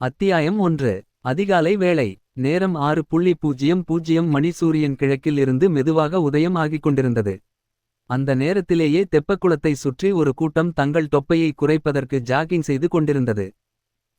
அத்தியாயம் 1. அதிகாலை வேளை. நேரம் 6:00 மணி. சூரியன் கிழக்கில் இருந்து மெதுவாக உதயம் ஆகிக் கொண்டிருந்தது. அந்த நேரத்திலேயே தெப்பக்குளத்தை சுற்றி ஒரு கூட்டம் தங்கள் தொப்பையை குறைப்பதற்கு ஜாகிங் செய்து கொண்டிருந்தது.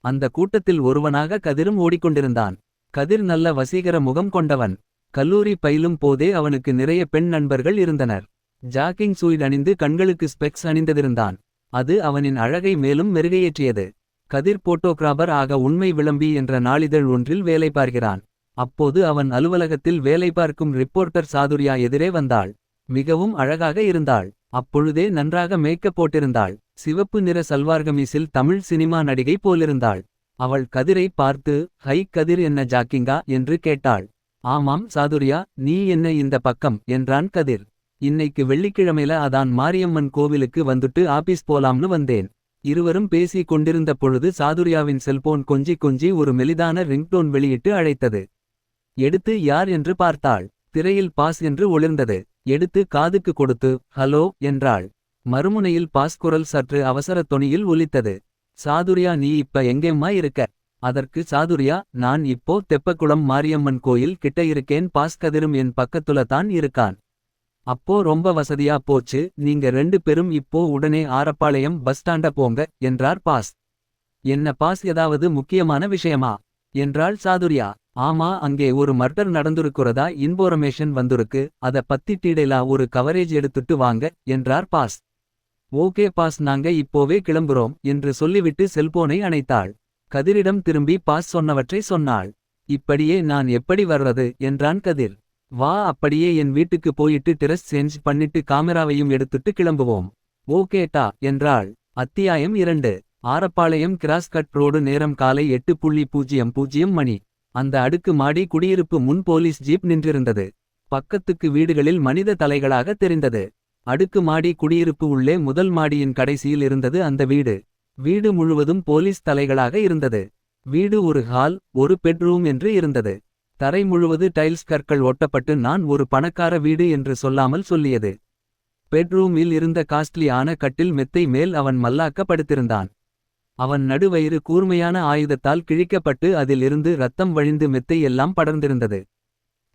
அந்த கூட்டத்தில் ஒருவனாக கதிரும் ஓடிக்கொண்டிருந்தான். கதிர் நல்ல வசீகர முகம் கொண்டவன். கல்லூரி பயிலும் போதே அவனுக்கு நிறைய பெண் நண்பர்கள் இருந்தனர். ஜாகிங் சூட் அணிந்து கண்களுக்கு ஸ்பெக்ஸ் அணிந்ததிருந்தான். அது அவனின் அழகை மேலும் மெருகையேற்றியது. கதிர் போட்டோகிராபர் ஆக உண்மை விளம்பி என்ற நாளிதழ் ஒன்றில் வேலை பார்க்கிறான். அப்போது அவன் அலுவலகத்தில் வேலை பார்க்கும் ரிப்போர்ட்டர் சாதுர்யா எதிரே வந்தாள். மிகவும் அழகாக இருந்தாள். அப்பொழுதே நன்றாக மேக்கப் போட்டிருந்தாள். சிவப்பு நிற சல்வார்கமீஸில் தமிழ் சினிமா நடிகை போலிருந்தாள். அவள் கதிரை பார்த்து, ஹை கதிர், என்ன ஜாக்கிங்கா என்று கேட்டாள். ஆமாம் சாதுர்யா, நீ என்ன இந்த பக்கம் என்றான் கதிர். இன்னைக்கு வெள்ளிக்கிழமைல அதான் மாரியம்மன் கோவிலுக்கு வந்துட்டு ஆபீஸ் போலாம்னு வந்தேன். இருவரும் பேசி கொண்டிருந்த பொழுது சாதுர்யாவின் செல்போன் கொஞ்சி கொஞ்சி ஒரு மெலிதான ரிங்டோன் வெளியிட்டு அழைத்தது. எடுத்து யார் என்று பார்த்தாள். திரையில் பாஸ் என்று ஒளிர்ந்தது. எடுத்து காதுக்கு கொடுத்து ஹலோ என்றாள். மறுமுனையில் பாஸ் குரல் சற்று அவசர தொனியில் ஒலித்தது. சாதுர்யா, நீ இப்ப எங்கேம்மா இருக்க? அதற்கு சாதுர்யா, நான் இப்போ தெப்பக்குளம் மாரியம்மன் கோயில் கிட்ட இருக்கேன் பாஸ். கதிரும் என் பக்கத்துல தான் இருக்கான். அப்போ ரொம்ப வசதியா போச்சு, நீங்க 2 பேரும் இப்போ உடனே ஆரப்பாளையம் பஸ் ஸ்டாண்ட போங்க என்றார் பாஸ். என்ன பாஸ், ஏதாவது முக்கியமான விஷயமா என்றாள் சாதுர்யா. ஆமா, அங்கே ஒரு மர்டர் நடந்துருக்குறதா இன்ஃபோர்மேஷன் வந்துருக்கு, அத பத்தி டீடைலா ஒரு கவரேஜ் எடுத்துட்டு வாங்க என்றார் பாஸ். ஓகே பாஸ், நாங்க இப்போவே கிளம்புறோம் என்று சொல்லிவிட்டு செல்போனை அணைத்தாள். கதிரிடம் திரும்பி பாஸ் சொன்னவற்றை சொன்னாள். இப்படியே நான் எப்படி வர்றது என்றான் கதிர். வா, அப்படியே என் வீட்டுக்கு போயிட்டு டிரெஸ் சேஞ்ச் பண்ணிட்டு காமெராவையும் எடுத்துட்டு கிளம்புவோம். ஓகேட்டா என்றாள். அத்தியாயம் 2. Arappalayam cross cut road. நேரம் காலை 8:00 மணி. அந்த அடுக்கு மாடி குடியிருப்பு முன் போலீஸ் ஜீப் நின்றிருந்தது. பக்கத்துக்கு வீடுகளில் மனித தலைகளாக தெரிந்தது. அடுக்கு மாடி குடியிருப்பு உள்ளே முதல் மாடியின் கடைசியில் இருந்தது அந்த வீடு. வீடு முழுவதும் போலீஸ் தலைகளாக இருந்தது. வீடு ஒரு ஹால், ஒரு பெட்ரூம் என்று இருந்தது. தரை முழுவது டைல்ஸ் கற்கள் ஒட்டப்பட்டு நான் ஒரு பணக்கார வீடு என்று சொல்லாமல் சொல்லியது. பெட்ரூமில் இருந்த காஸ்ட்லி ஆன கட்டில் மெத்தை மேல் அவன் மல்லாக்க படுத்திருந்தான். அவன் நடுவயிறு கூர்மையான ஆயுதத்தால் கிழிக்கப்பட்டு அதில் இருந்து ரத்தம் வழிந்து மெத்தை எல்லாம் படர்ந்திருந்தது.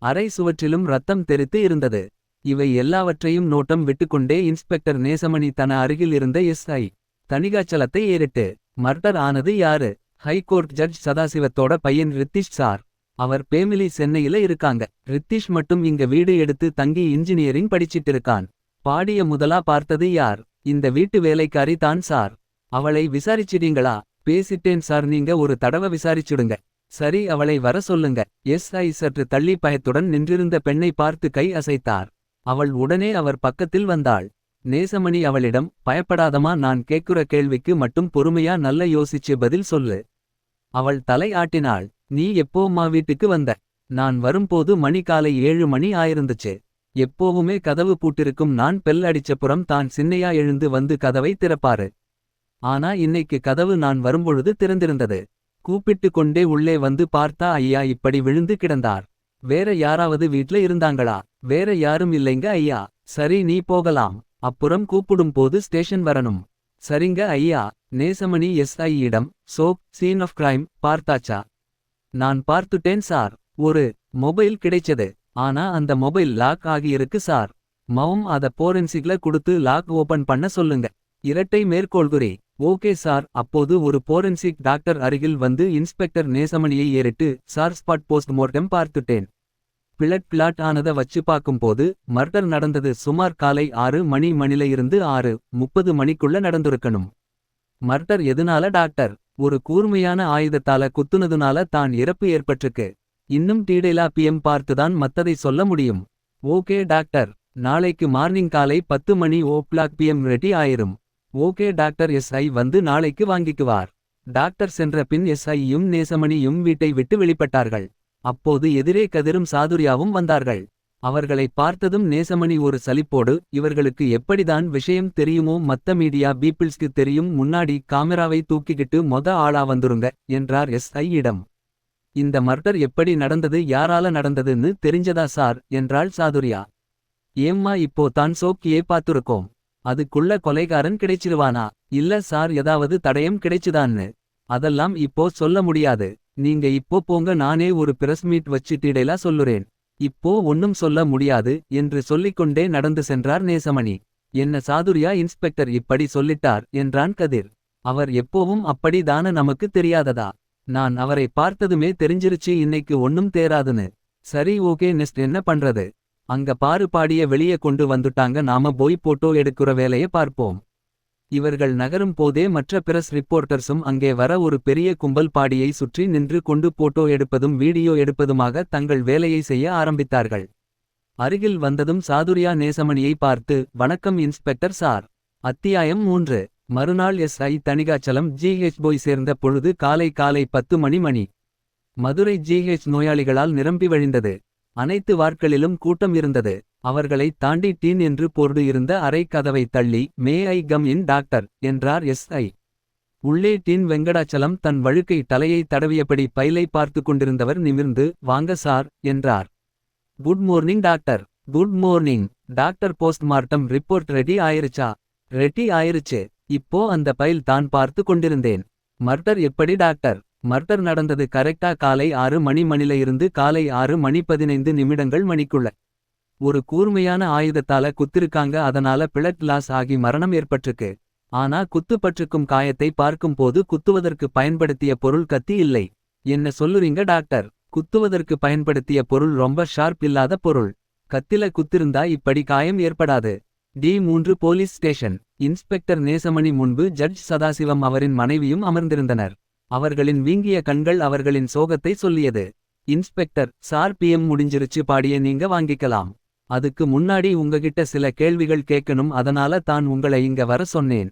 அரை சுவற்றிலும் ரத்தம் தெறித்து இருந்தது. இவை எல்லாவற்றையும் நோட்டம் விட்டுக்கொண்டே இன்ஸ்பெக்டர் நேசமணி தன அருகில் இருந்த எஸ்.ஐ. தணிகாச்சலத்தை ஏறிட்டு, மர்டர் ஆனது யாரு? ஹைகோர்ட் ஜட்ஜ் சதாசிவத்தோட பையன் ரித்திஷ் சார். அவர் பேமிலி சென்னையில இருக்காங்க. ரித்திஷ் மட்டும் இங்க வீடு எடுத்து தங்கி இன்ஜினியரிங் படிச்சிட்டு இருக்கான். பாடிய முதலா பார்த்தது யார்? இந்த வீட்டு வேலைக்காரி தான் சார். அவளை விசாரிச்சிட்டீங்களா? பேசிட்டேன் சார், நீங்க ஒரு தடவை விசாரிச்சுடுங்க. சரி, அவளை வர சொல்லுங்க. எஸ்.ஐ. சற்று தள்ளி பயத்துடன் நின்றிருந்த பெண்ணை பார்த்து கை அசைத்தார். அவள் உடனே அவர் பக்கத்தில் வந்தாள். நேசமணி அவளிடம், பயப்படாதமா, நான் கேக்குற கேள்விக்கு மட்டும் பொறுமையா நல்ல யோசிச்சு பதில் சொல்லு. அவள் தலை ஆட்டினாள். நீ எப்போம்மா வீட்டுக்கு வந்த? நான் வரும்போது மணி காலை 7 மணி ஆயிருந்துச்சு. எப்போவுமே கதவு பூட்டிருக்கும். நான் பெல் அடிச்சப்புறம் தான் சின்னையா எழுந்து வந்து கதவை திறப்பாரு. ஆனா இன்னைக்கு கதவு நான் வரும்பொழுது திறந்திருந்தது. கூப்பிட்டு கொண்டே உள்ளே வந்து பார்த்தா ஐயா இப்படி விழுந்து கிடந்தார். வேற யாராவது வீட்ல இருந்தாங்களா? வேற யாரும் இல்லைங்க ஐயா. சரி, நீ போகலாம். அப்புறம் கூப்பிடும் போது ஸ்டேஷன் வரணும். சரிங்க ஐயா. நேசமணி எஸ்.ஐ.யிடம், சீன் ஆஃப் கிரைம் பார்த்தாச்சா? நான் பார்த்துட்டேன் சார். ஒரு மொபைல் கிடைச்சது. ஆனா அந்த மொபைல் லாக் ஆகியிருக்கு சார். அத போரென்சிக்ல கொடுத்து லாக் ஓபன் பண்ண சொல்லுங்க. இரட்டை மேற்கோள்குறி. Okay sir. அப்போது ஒரு போரென்சிக் டாக்டர் அருகில் வந்து இன்ஸ்பெக்டர் நேசமணியை ஏறிட்டு, சார், ஸ்பாட் போஸ்ட்மார்ட்டம் பார்த்துட்டேன். பிளட் ஆனத வச்சு பார்க்கும்போது மர்டர் நடந்தது சுமார் காலை 6 மணில இருந்து 6:30 மணிக்குள்ள நடந்திருக்கணும். மர்டர் எதுனால டாக்டர்? ஒரு கூர்மையான ஆயுதத்தால குத்துனதுனால தான் இறப்பு ஏற்பட்டிருக்கு. இன்னும் டீடைலா பிஎம் பார்த்துதான் மத்ததை சொல்ல முடியும். Okay doctor. நாளைக்கு மார்னிங் காலை 10 மணி PM ரெடி ஆயிரும். Okay doctor. எஸ்.ஐ. வந்து நாளைக்கு வாங்கிக்குவார். டாக்டர் சென்ற பின் எஸ்.ஐ.யும் நேசமணியும் வீட்டை விட்டு வெளிப்பட்டார்கள். அப்போது எதிரே கதிரும் சாதுர்யாவும் வந்தார்கள். அவர்களை பார்த்ததும் நேசமணி ஒரு சலிப்போடு, இவர்களுக்கு எப்படிதான் விஷயம் தெரியுமோ, மத்த மீடியா பீப்பிள்ஸ்க்கு தெரியும், முன்னாடி காமெராவை தூக்கிக்கிட்டு ஆளா வந்துருங்க என்றார் எஸ்.ஐ.யிடம். இந்த மர்டர் எப்படி நடந்தது, யாரால நடந்ததுன்னு தெரிஞ்சதா சார் என்றாள் சாதுர்யா. ஏம்மா, இப்போ தான் சோக்கியே பார்த்துருக்கோம். அதுக்குள்ள கொலைகாரன் கிடைச்சிருவானா? இல்ல சார், ஏதாவது தடயம் கிடைச்சுதான்னு. அதெல்லாம் இப்போ சொல்ல முடியாது. நீங்க இப்போ போங்க, நானே ஒரு பிரஸ் மீட் வச்சு டீடைலா சொல்லுறேன். இப்போ ஒன்னும் சொல்ல முடியாது என்று சொல்லிக்கொண்டே நடந்து சென்றார் நேசமணி. என்ன சாதுர்யா இன்ஸ்பெக்டர் இப்படி சொல்லிட்டார் என்றான் கதிர். அவர் எப்போவும் அப்படி தான, நமக்கு தெரியாததா? நான் அவரை பார்த்ததுமே தெரிஞ்சிருச்சு இன்னைக்கு ஒன்னும் தேராதுன்னு. சரி ஓகே, நெக்ஸ்ட் என்ன பண்றது? அங்க பாரு, பாடிய வெளியே கொண்டு வந்துட்டாங்க, நாம போய் போட்டோ எடுக்குற வேலைய பார்ப்போம். இவர்கள் நகரும் போதே மற்ற பிரஸ் ரிப்போர்ட்டர்ஸும் அங்கே வர ஒரு பெரிய கும்பல் பாடியை சுற்றி நின்று கொண்டு போட்டோ எடுப்பதும் வீடியோ எடுப்பதுமாக தங்கள் வேலையை செய்ய ஆரம்பித்தார்கள். அருகில் வந்ததும் சாதுர்யா நேசமணியை பார்த்து, வணக்கம் இன்ஸ்பெக்டர் சார். அத்தியாயம் 3. மறுநாள் எஸ்ஐ தணிகாச்சலம் ஜிஹெச் போய் சேர்ந்த பொழுது காலை 10 மணி. மதுரை ஜிஹெச் நோயாளிகளால் நிரம்பி வழிந்தது. அனைத்து வார்டுகளிலும் கூட்டம் இருந்தது. அவர்களை தாண்டி டீன் என்று போர்டு இருந்த அறை கதவை தள்ளி, may I come in doctor என்றார் எஸ்ஐ. உள்ளே டீன் வெங்கடாச்சலம் தன் வழுக்கை தலையை தடவியபடி பைலை பார்த்து கொண்டிருந்தவர் நிமிர்ந்து, வாங்க சார் என்றார். Good morning doctor. Good morning doctor. Postmortem report ready ஆயிருச்சா? ரெடி ஆயிருச்சு. இப்போ அந்த பைல் தான் பார்த்து கொண்டிருந்தேன். மர்டர் எப்படி டாக்டர்? மர்டர் நடந்தது கரெக்டா காலை 6 மணில இருந்து காலை 6 மணி 15 மணிக்குள்ள. ஒரு கூர்மையான ஆயுதத்தால குத்திருக்காங்க, அதனால பிளட் லாஸ் ஆகி மரணம் ஏற்பட்டிருக்கு. ஆனா குத்துப்பட்டிருக்கும் காயத்தை பார்க்கும் போது குத்துவதற்கு பயன்படுத்திய பொருள் கத்தி இல்லை. என்ன சொல்லுறீங்க டாக்டர்? குத்துவதற்கு பயன்படுத்திய பொருள் ரொம்ப ஷார்ப் இல்லாத பொருள். கத்தில குத்திருந்தா இப்படி காயம் ஏற்படாது. D3 police station. Inspector Nesamani முன்பு ஜட்ஜ் சதாசிவம் அவரின் மனைவியும் அமர்ந்திருந்தனர். அவர்களின் வீங்கிய கண்கள் அவர்களின் சோகத்தை சொல்லியது. இன்ஸ்பெக்டர் சார், PM முடிஞ்சிருச்சு, பாடிய நீங்க வாங்கிக்கலாம். அதுக்கு முன்னாடி உங்ககிட்ட சில கேள்விகள் கேட்கணும், அதனால தான் உங்களை இங்க வர சொன்னேன்.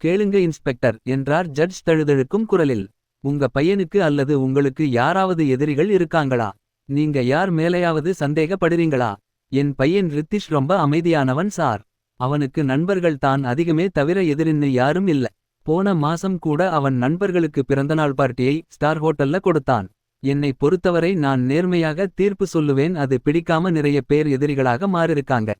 கேளுங்க இன்ஸ்பெக்டர் என்றார் ஜட்ஜ் தழுதழுக்கும் குரலில். உங்க பையனுக்கு அல்லது உங்களுக்கு யாராவது எதிரிகள் இருக்காங்களா? நீங்க யார் மேலையாவது சந்தேகப்படுறீங்களா? என் பையன் ரித்திஷ் ரொம்ப அமைதியானவன் சார். அவனுக்கு நண்பர்கள் தான் அதிகமே தவிர எதிரின்னு யாரும் இல்ல. போன மாசம் கூட அவன் நண்பர்களுக்கு பிறந்தநாள் பார்ட்டியை ஸ்டார் ஹோட்டல்ல கொடுத்தான். என்னை பொறுத்தவரை நான் நேர்மையாக தீர்ப்பு சொல்லுவேன், அது பிடிக்காம நிறைய பேர் எதிரிகளாக மாறிருக்காங்க.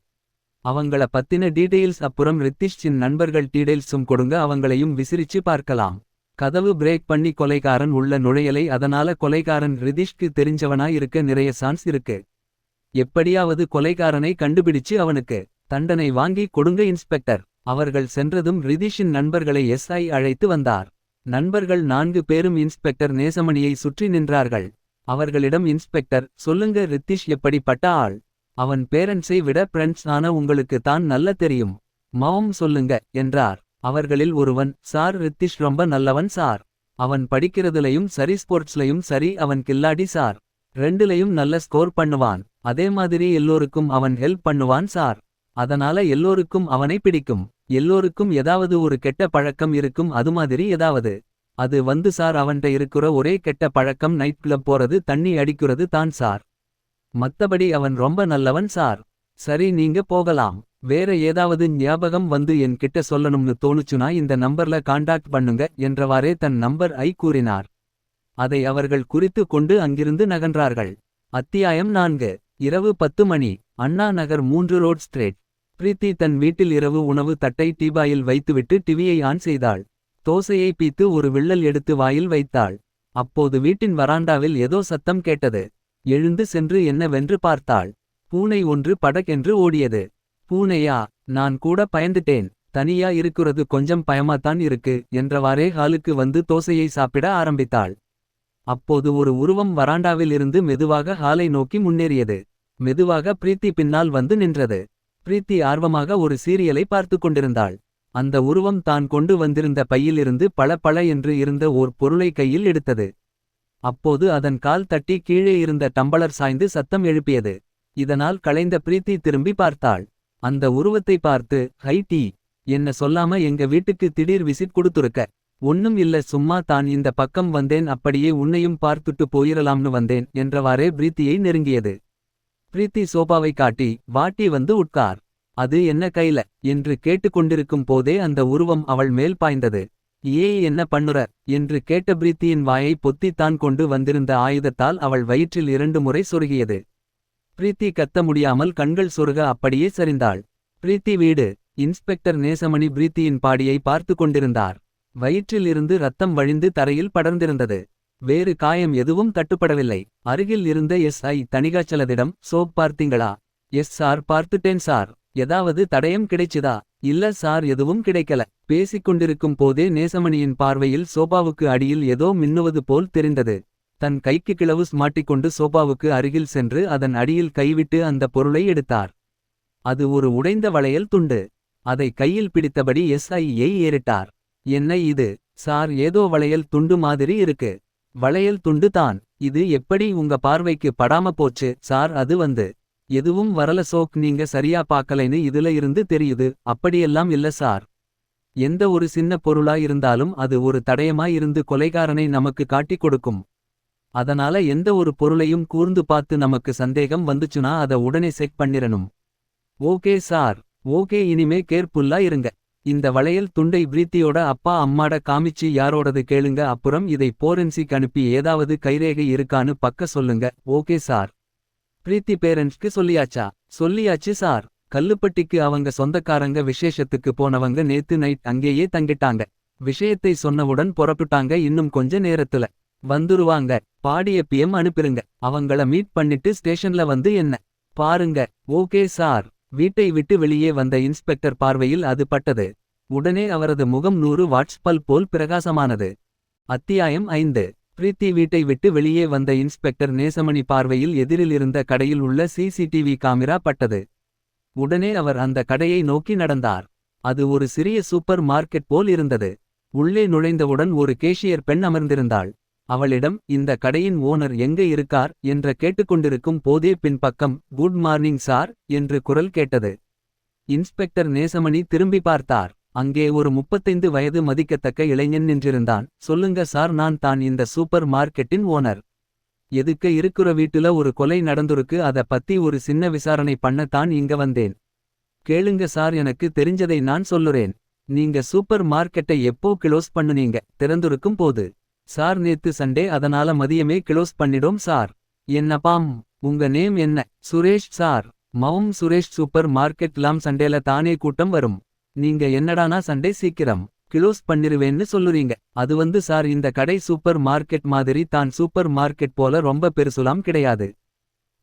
அவங்கள பத்தின டீடெயில்ஸ் அப்புறம் ரித்திஷின் நண்பர்கள் டீடெயில்ஸும் கொடுங்க, அவங்களையும் விசிரிச்சு பார்க்கலாம். கதவு பிரேக் பண்ணி கொலைகாரன் உள்ள நுழையலை, அதனால கொலைகாரன் ரிதிஷ்க்கு தெரிஞ்சவனா இருக்க நிறைய சான்ஸ் இருக்கு. எப்படியாவது கொலைகாரனை கண்டுபிடிச்சு அவனுக்கு தண்டனை வாங்கி கொடுங்க இன்ஸ்பெக்டர். அவர்கள் சென்றதும் ரிதிஷின் நண்பர்களை எஸ்ஐ அழைத்து வந்தார். நண்பர்கள் 4 பேரும் இன்ஸ்பெக்டர் நேசமணியை சுற்றி நின்றார்கள். அவர்களிடம் இன்ஸ்பெக்டர், சொல்லுங்க ரித்திஷ் எப்படிப்பட்ட ஆள்? அவன் பேரண்ட்ஸை விட ஃப்ரெண்ட்ஸ் ஆன உங்களுக்கு தான் நல்ல தெரியும். மாம் சொல்லுங்க என்றார். அவர்களில் ஒருவன், சார் ரித்திஷ் ரொம்ப நல்லவன் சார். அவன் படிக்கிறதுலையும் சரி ஸ்போர்ட்ஸ்லையும் சரி அவன் கில்லாடி சார். 2லையும் நல்ல ஸ்கோர் பண்ணுவான். அதே மாதிரி எல்லோருக்கும் அவன் ஹெல்ப் பண்ணுவான் சார். அதனால எல்லோருக்கும் அவனை பிடிக்கும். எல்லோருக்கும் ஏதாவது ஒரு கெட்ட பழக்கம் இருக்கும், அது மாதிரி ஏதாவது. அது வந்து சார் அவன்ட இருக்கிற ஒரே கெட்ட பழக்கம் நைட் கிளப் போறது, தண்ணி அடிக்கிறது தான் சார். மத்தபடி அவன் ரொம்ப நல்லவன் சார். சரி, நீங்க போகலாம். வேற ஏதாவது ஞாபகம் வந்து என் கிட்ட சொல்லணும்னு தோணுச்சுனா இந்த நம்பர்ல காண்டாக்ட் பண்ணுங்க என்றவாறே தன் நம்பர் ஐ கூறினார். அதை அவர்கள் குறித்து கொண்டு அங்கிருந்து நகன்றார்கள். அத்தியாயம் 4. இரவு 10 மணி. Anna Nagar 3 road street. பிரீத்தி தன் வீட்டில் இரவு உணவு தட்டை டீபாயில் வைத்துவிட்டு டிவியை ஆன் செய்தாள். தோசையை பீத்து ஒரு விள்ளல் எடுத்து வாயில் வைத்தாள். அப்போது வீட்டின் வராண்டாவில் ஏதோ சத்தம் கேட்டது. எழுந்து சென்று என்னவென்று பார்த்தாள். பூனை ஒன்று படக்கென்று ஓடியது. பூனையா? நான் கூட பயந்துட்டேன். தனியா இருக்கிறது கொஞ்சம் பயமாத்தான் இருக்கு என்றவாறே ஹாலுக்கு வந்து தோசையை சாப்பிட ஆரம்பித்தாள். அப்போது ஒரு உருவம் வராண்டாவில் இருந்து மெதுவாக ஹாலை நோக்கி முன்னேறியது. மெதுவாக பிரீத்தி பின்னால் வந்து நின்றது. பிரீத்தி ஆர்வமாக ஒரு சீரியலை பார்த்து கொண்டிருந்தாள். அந்த உருவம் தான் கொண்டு வந்திருந்த பையிலிருந்து பளபள என்று இருந்த ஓர் பொருளை கையில் எடுத்தது. அப்போது அதன் கால் தட்டி கீழே இருந்த டம்பளர் சாய்ந்து சத்தம் எழுப்பியது. இதனால் களைந்த பிரீத்தி திரும்பி பார்த்தாள். அந்த உருவத்தை பார்த்து, ஹை டீ, என்ன சொல்லாம எங்க வீட்டுக்கு திடீர் விசிட் கொடுத்துருக்க? ஒன்னும் இல்ல, சும்மா தான் இந்த பக்கம் வந்தேன், அப்படியே உன்னையும் பார்த்துட்டு போயிரலாம்னு வந்தேன் என்றவாறே பிரீத்தியை நெருங்கியது. பிரீத்தி சோபாவை காட்டி, வாட்டி வந்து உட்கார். அது என்ன கைல என்று கேட்டுக்கொண்டிருக்கும் போதே அந்த உருவம் அவள் மேல் பாய்ந்தது. என்ன பண்ணுற என்று கேட்ட பிரீத்தியின் வாயை பொத்தித்தான் கொண்டு வந்திருந்த ஆயுதத்தால் அவள் வயிற்றில் 2 முறை சொருகியது. பிரீத்தி கத்த முடியாமல் கண்கள் சொருக அப்படியே சரிந்தாள். பிரீத்தி வீடு. இன்ஸ்பெக்டர் நேசமணி பிரீத்தியின் பாடியை பார்த்து கொண்டிருந்தார். வயிற்றில் இருந்து ரத்தம் வழிந்து தரையில் படர்ந்திருந்தது. வேறு காயம் எதுவும் தட்டுப்படவில்லை. அருகில் இருந்த SI தணிகாச்சலத்திடம், சோப் பார்த்தீங்களா? எஸ் சார், பார்த்துட்டேன் சார். ஏதாவது தடயம் கிடைச்சுதா? இல்ல சார், எதுவும் கிடைக்கல. பேசிக்கொண்டிருக்கும் போதே நேசமணியின் பார்வையில் சோபாவுக்கு அடியில் ஏதோ மின்னுவது போல் தெரிந்தது. தன் கைக்கு கிளவுஸ் மாட்டிக்கொண்டு சோபாவுக்கு அருகில் சென்று அதன் அடியில் கைவிட்டு அந்த பொருளை எடுத்தார். அது ஒரு உடைந்த வளையல் துண்டு. அதை கையில் பிடித்தபடி SI-யை ஏறிட்டார். என்ன இது? சார், ஏதோ வளையல் துண்டு மாதிரி இருக்கு. வளையல் துண்டு தான். இது எப்படி உங்க பார்வைக்கு படாம போச்சு சார்? அது வந்து எதுவும் வரல சோக், நீங்க சரியா பாக்கலைன்னு இதுல இருந்து தெரியுது. அப்படியெல்லாம் இல்ல சார். எந்த ஒரு சின்ன பொருளா இருந்தாலும் அது ஒரு தடயமா இருந்து கொலைகாரனை நமக்கு காட்டிக் கொடுக்கும். அதனால எந்த ஒரு பொருளையும் கூர்ந்து பார்த்து நமக்கு சந்தேகம் வந்துச்சுனா அத உடனே செக் பண்ணிரணும். Okay sir. ஓகே, இனிமே கேர்ஃபுல்லா இருங்க. இந்த வளையல் துண்டை பிரீத்தியோட அப்பா அம்மாட காமிச்சு யாரோடது கேளுங்க. அப்புறம் இதை போரென்சிக் அனுப்பி ஏதாவது கைரேகை இருக்கான்னு பக்க சொல்லுங்க. Okay sir. பிரீத்தி பேரண்ட்ஸ்க்கு சொல்லியாச்சா? சொல்லியாச்சு சார். கல்லுப்பட்டிக்கு அவங்க சொந்தக்காரங்க விசேஷத்துக்கு போனவங்க நேத்து நைட் அங்கேயே தங்கிட்டாங்க. விஷயத்தை சொன்னவுடன் புறப்பட்டாங்க. இன்னும் கொஞ்ச நேரத்துல வந்துருவாங்க. பாடிய PM அனுப்பிருங்க. அவங்கள மீட் பண்ணிட்டு ஸ்டேஷன்ல வந்து என்ன பாருங்க. Okay sir. வீட்டை விட்டு வெளியே வந்த இன்ஸ்பெக்டர் பார்வையில் அது பட்டது. உடனே அவரது முகம் 100 வாட்ஸ் பல்ப் போல் பிரகாசமானது. அத்தியாயம் 5. பிரீத்தி வீட்டை விட்டு வெளியே வந்த இன்ஸ்பெக்டர் நேசமணி பார்வையில் எதிரில் இருந்த கடையில் உள்ள CCTV காமிரா பட்டது. உடனே அவர் அந்த கடையை நோக்கி நடந்தார். அது ஒரு சிறிய சூப்பர் மார்க்கெட் போல் இருந்தது. உள்ளே நுழைந்தவுடன் ஒரு கேஷியர் பெண் அமர்ந்திருந்தாள். அவளிடம், இந்த கடையின் ஓனர் எங்க இருக்கார் என்ற கேட்டுக்கொண்டிருக்கும் போதே பின்பக்கம், குட் மார்னிங் சார் என்று குரல் கேட்டது. இன்ஸ்பெக்டர் நேசமணி திரும்பி பார்த்தார். அங்கே ஒரு 35 வயது மதிக்கத்தக்க இளைஞன் நின்றிருந்தான். சொல்லுங்க சார், நான் தான் இந்த சூப்பர் மார்க்கெட்டின் ஓனர். எதுக்க இருக்குற வீட்டுல ஒரு கொலை நடந்துருக்கு, அத பத்தி ஒரு சின்ன விசாரணை பண்ண தான் இங்க வந்தேன். கேளுங்க சார், எனக்கு தெரிஞ்சதை நான் சொல்லுறேன். நீங்க சூப்பர் மார்க்கெட்டை எப்போ க்ளோஸ் பண்ணுனீங்க? திறந்துருக்கும் போது சார். நேத்து சண்டே, அதனால மதியமே க்ளோஸ் பண்ணிடோம் சார். என்னப்பாம், உங்க நேம் என்ன? சுரேஷ் சார். மவும் சுரேஷ், சூப்பர் மார்க்கெட்லாம் சண்டேல தானே கூட்டம் வரும். நீங்க என்னடானா சண்டே சீக்கிரம் க்ளோஸ் பண்ணிருவேன்னு சொல்லுறீங்க? அது வந்து சார், இந்த கடை சூப்பர் மார்க்கெட் மாதிரி தான். சூப்பர் மார்க்கெட் போல ரொம்ப பெருசுலாம் கிடையாது.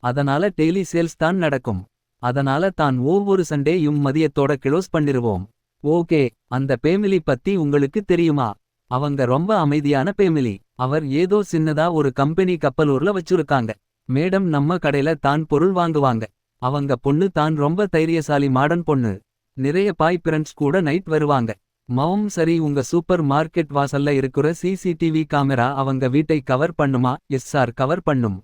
அதனால டெய்லி சேல்ஸ் தான் நடக்கும். அதனால தான் ஒவ்வொரு சண்டேயும் மதியத்தோட க்ளோஸ் பண்ணிருவோம். ஓகே. அந்த பேமிலி பத்தி உங்களுக்கு தெரியுமா? அவங்க ரொம்ப அமைதியான பேமிலி. அவர் ஏதோ சின்னதா ஒரு கம்பெனி கப்பலூர்ல வச்சிருக்காங்க. மேடம் நம்ம கடையில தான் பொருள் வாங்குவாங்க. அவங்க பொண்ணு தான் ரொம்ப தைரியசாலி மாடன் பொண்ணு. நிறைய பாய் பிரண்ட்ஸ் கூட நைட் வருவாங்க. மவும் சரி. உங்க சூப்பர் மார்க்கெட் வாசல்ல இருக்கிற CCTV காமெரா அவங்க வீட்டை கவர் பண்ணுமா? எஸ் சார், கவர் பண்ணும்.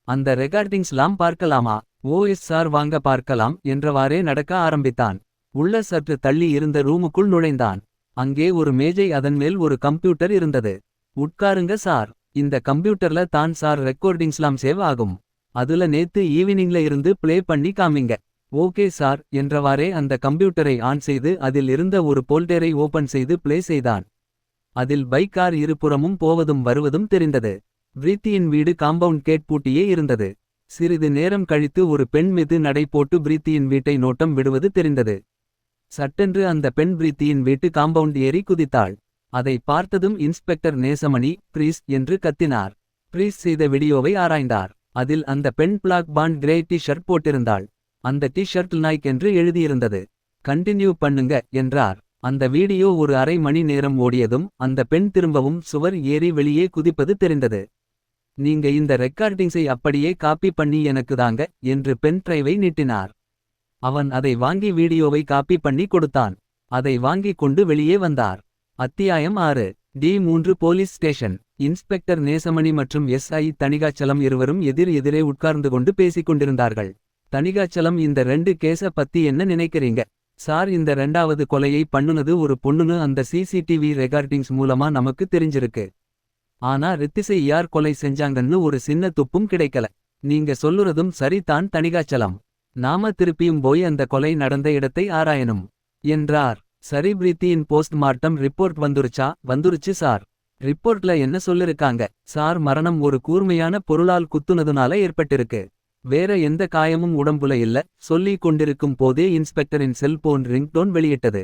அந்த ரெக்கார்டிங்ஸ்லாம் பார்க்கலாமா? ஓ எஸ் சார், வாங்க பார்க்கலாம் என்றவாறே நடக்க ஆரம்பித்தான். உள்ள சற்று தள்ளி இருந்த ரூமுக்குள் நுழைந்தான். அங்கே ஒரு மேஜை, அதன் மேல் ஒரு கம்ப்யூட்டர் இருந்தது. உட்காருங்க சார். இந்த கம்ப்யூட்டர்ல தான் சார் ரெக்கார்டிங்ஸ்லாம் சேவ் ஆகும். அதுல நேத்து ஈவினிங்ல இருந்து ப்ளே பண்ணி காமிங்க. ஓகே சார் என்றவாறே அந்த கம்ப்யூட்டரை ஆன் செய்து அதில் இருந்த ஒரு போல்டரை ஓபன் செய்து ப்ளே செய்தான். அதில் பைக்கார் இருபுறமும் போவதும் வருவதும் தெரிந்தது. பிரீத்தியின் வீடு காம்பவுண்ட் கேட் பூட்டியே இருந்தது. சிறிது நேரம் கழித்து ஒரு பெண் மீது நடை போட்டு பிரீத்தியின் வீட்டை நோட்டம் விடுவது தெரிந்தது. சட்டென்று அந்த பெண் பிரீத்தியின் வீட்டு காம்பவுண்ட் ஏறி குதித்தாள். அதை பார்த்ததும் இன்ஸ்பெக்டர் நேசமணி, ப்ளீஸ் என்று கத்தினார். ப்ளீஸ் செய்த வீடியோவை ஆராய்ந்தார். அதில் அந்த பெண் black pant grey T shirt போட்டிருந்தாள். அந்த டி ஷர்ட் நாய்க் என்று எழுதியிருந்தது. கண்டினியூ பண்ணுங்க என்றார். அந்த வீடியோ ஒரு அரை மணி நேரம் ஓடியதும் அந்த பெண் திரும்பவும் சுவர் ஏறி வெளியே குதிப்பது தெரிந்தது. நீங்க இந்த ரெக்கார்டிங்ஸை அப்படியே காப்பி பண்ணி எனக்கு தாங்க என்று பென் டிரைவை நீட்டினார். அவன் அதை வாங்கி வீடியோவை காப்பி பண்ணி கொடுத்தான். அதை வாங்கிக் கொண்டு வெளியே வந்தார். அத்தியாயம் 6. D3 police station. Inspector Nesamani மற்றும் SI தணிகாச்சலம் இருவரும் எதிர் எதிரே உட்கார்ந்து கொண்டு பேசிக் கொண்டிருந்தார்கள். தணிகாச்சலம், இந்த 2 கேஸ பத்தி என்ன நினைக்கிறீங்க சார்? இந்த 2வது கொலையை பண்ணுனது ஒரு பொண்ணுன்னு அந்த CCTV ரெக்கார்டிங்ஸ் மூலமா நமக்கு தெரிஞ்சிருக்கு. ஆனா ரித்திசை யார் கொலை செஞ்சாங்கன்னு ஒரு சின்ன துப்பும் கிடைக்கல. நீங்க சொல்லுறதும் சரி தான் தணிகாச்சலம். நாம திருப்பியும் போய் அந்த கொலை நடந்த இடத்தை ஆராயணும் என்றார். சரி, பிரீத்தியின் போஸ்ட் மார்ட்டம் ரிப்போர்ட் வந்துருச்சா? வந்துருச்சு சார். ரிப்போர்ட்ல என்ன சொல்லிருக்காங்க சார்? மரணம் ஒரு கூர்மையான பொருளால் குத்துனதுனால ஏற்பட்டிருக்கு. வேற எந்த காயமும் உடம்புல இல்ல. சொல்லிக் கொண்டிருக்கும் போதே இன்ஸ்பெக்டரின் செல்போன் ரிங்டோன் வெளியிட்டது.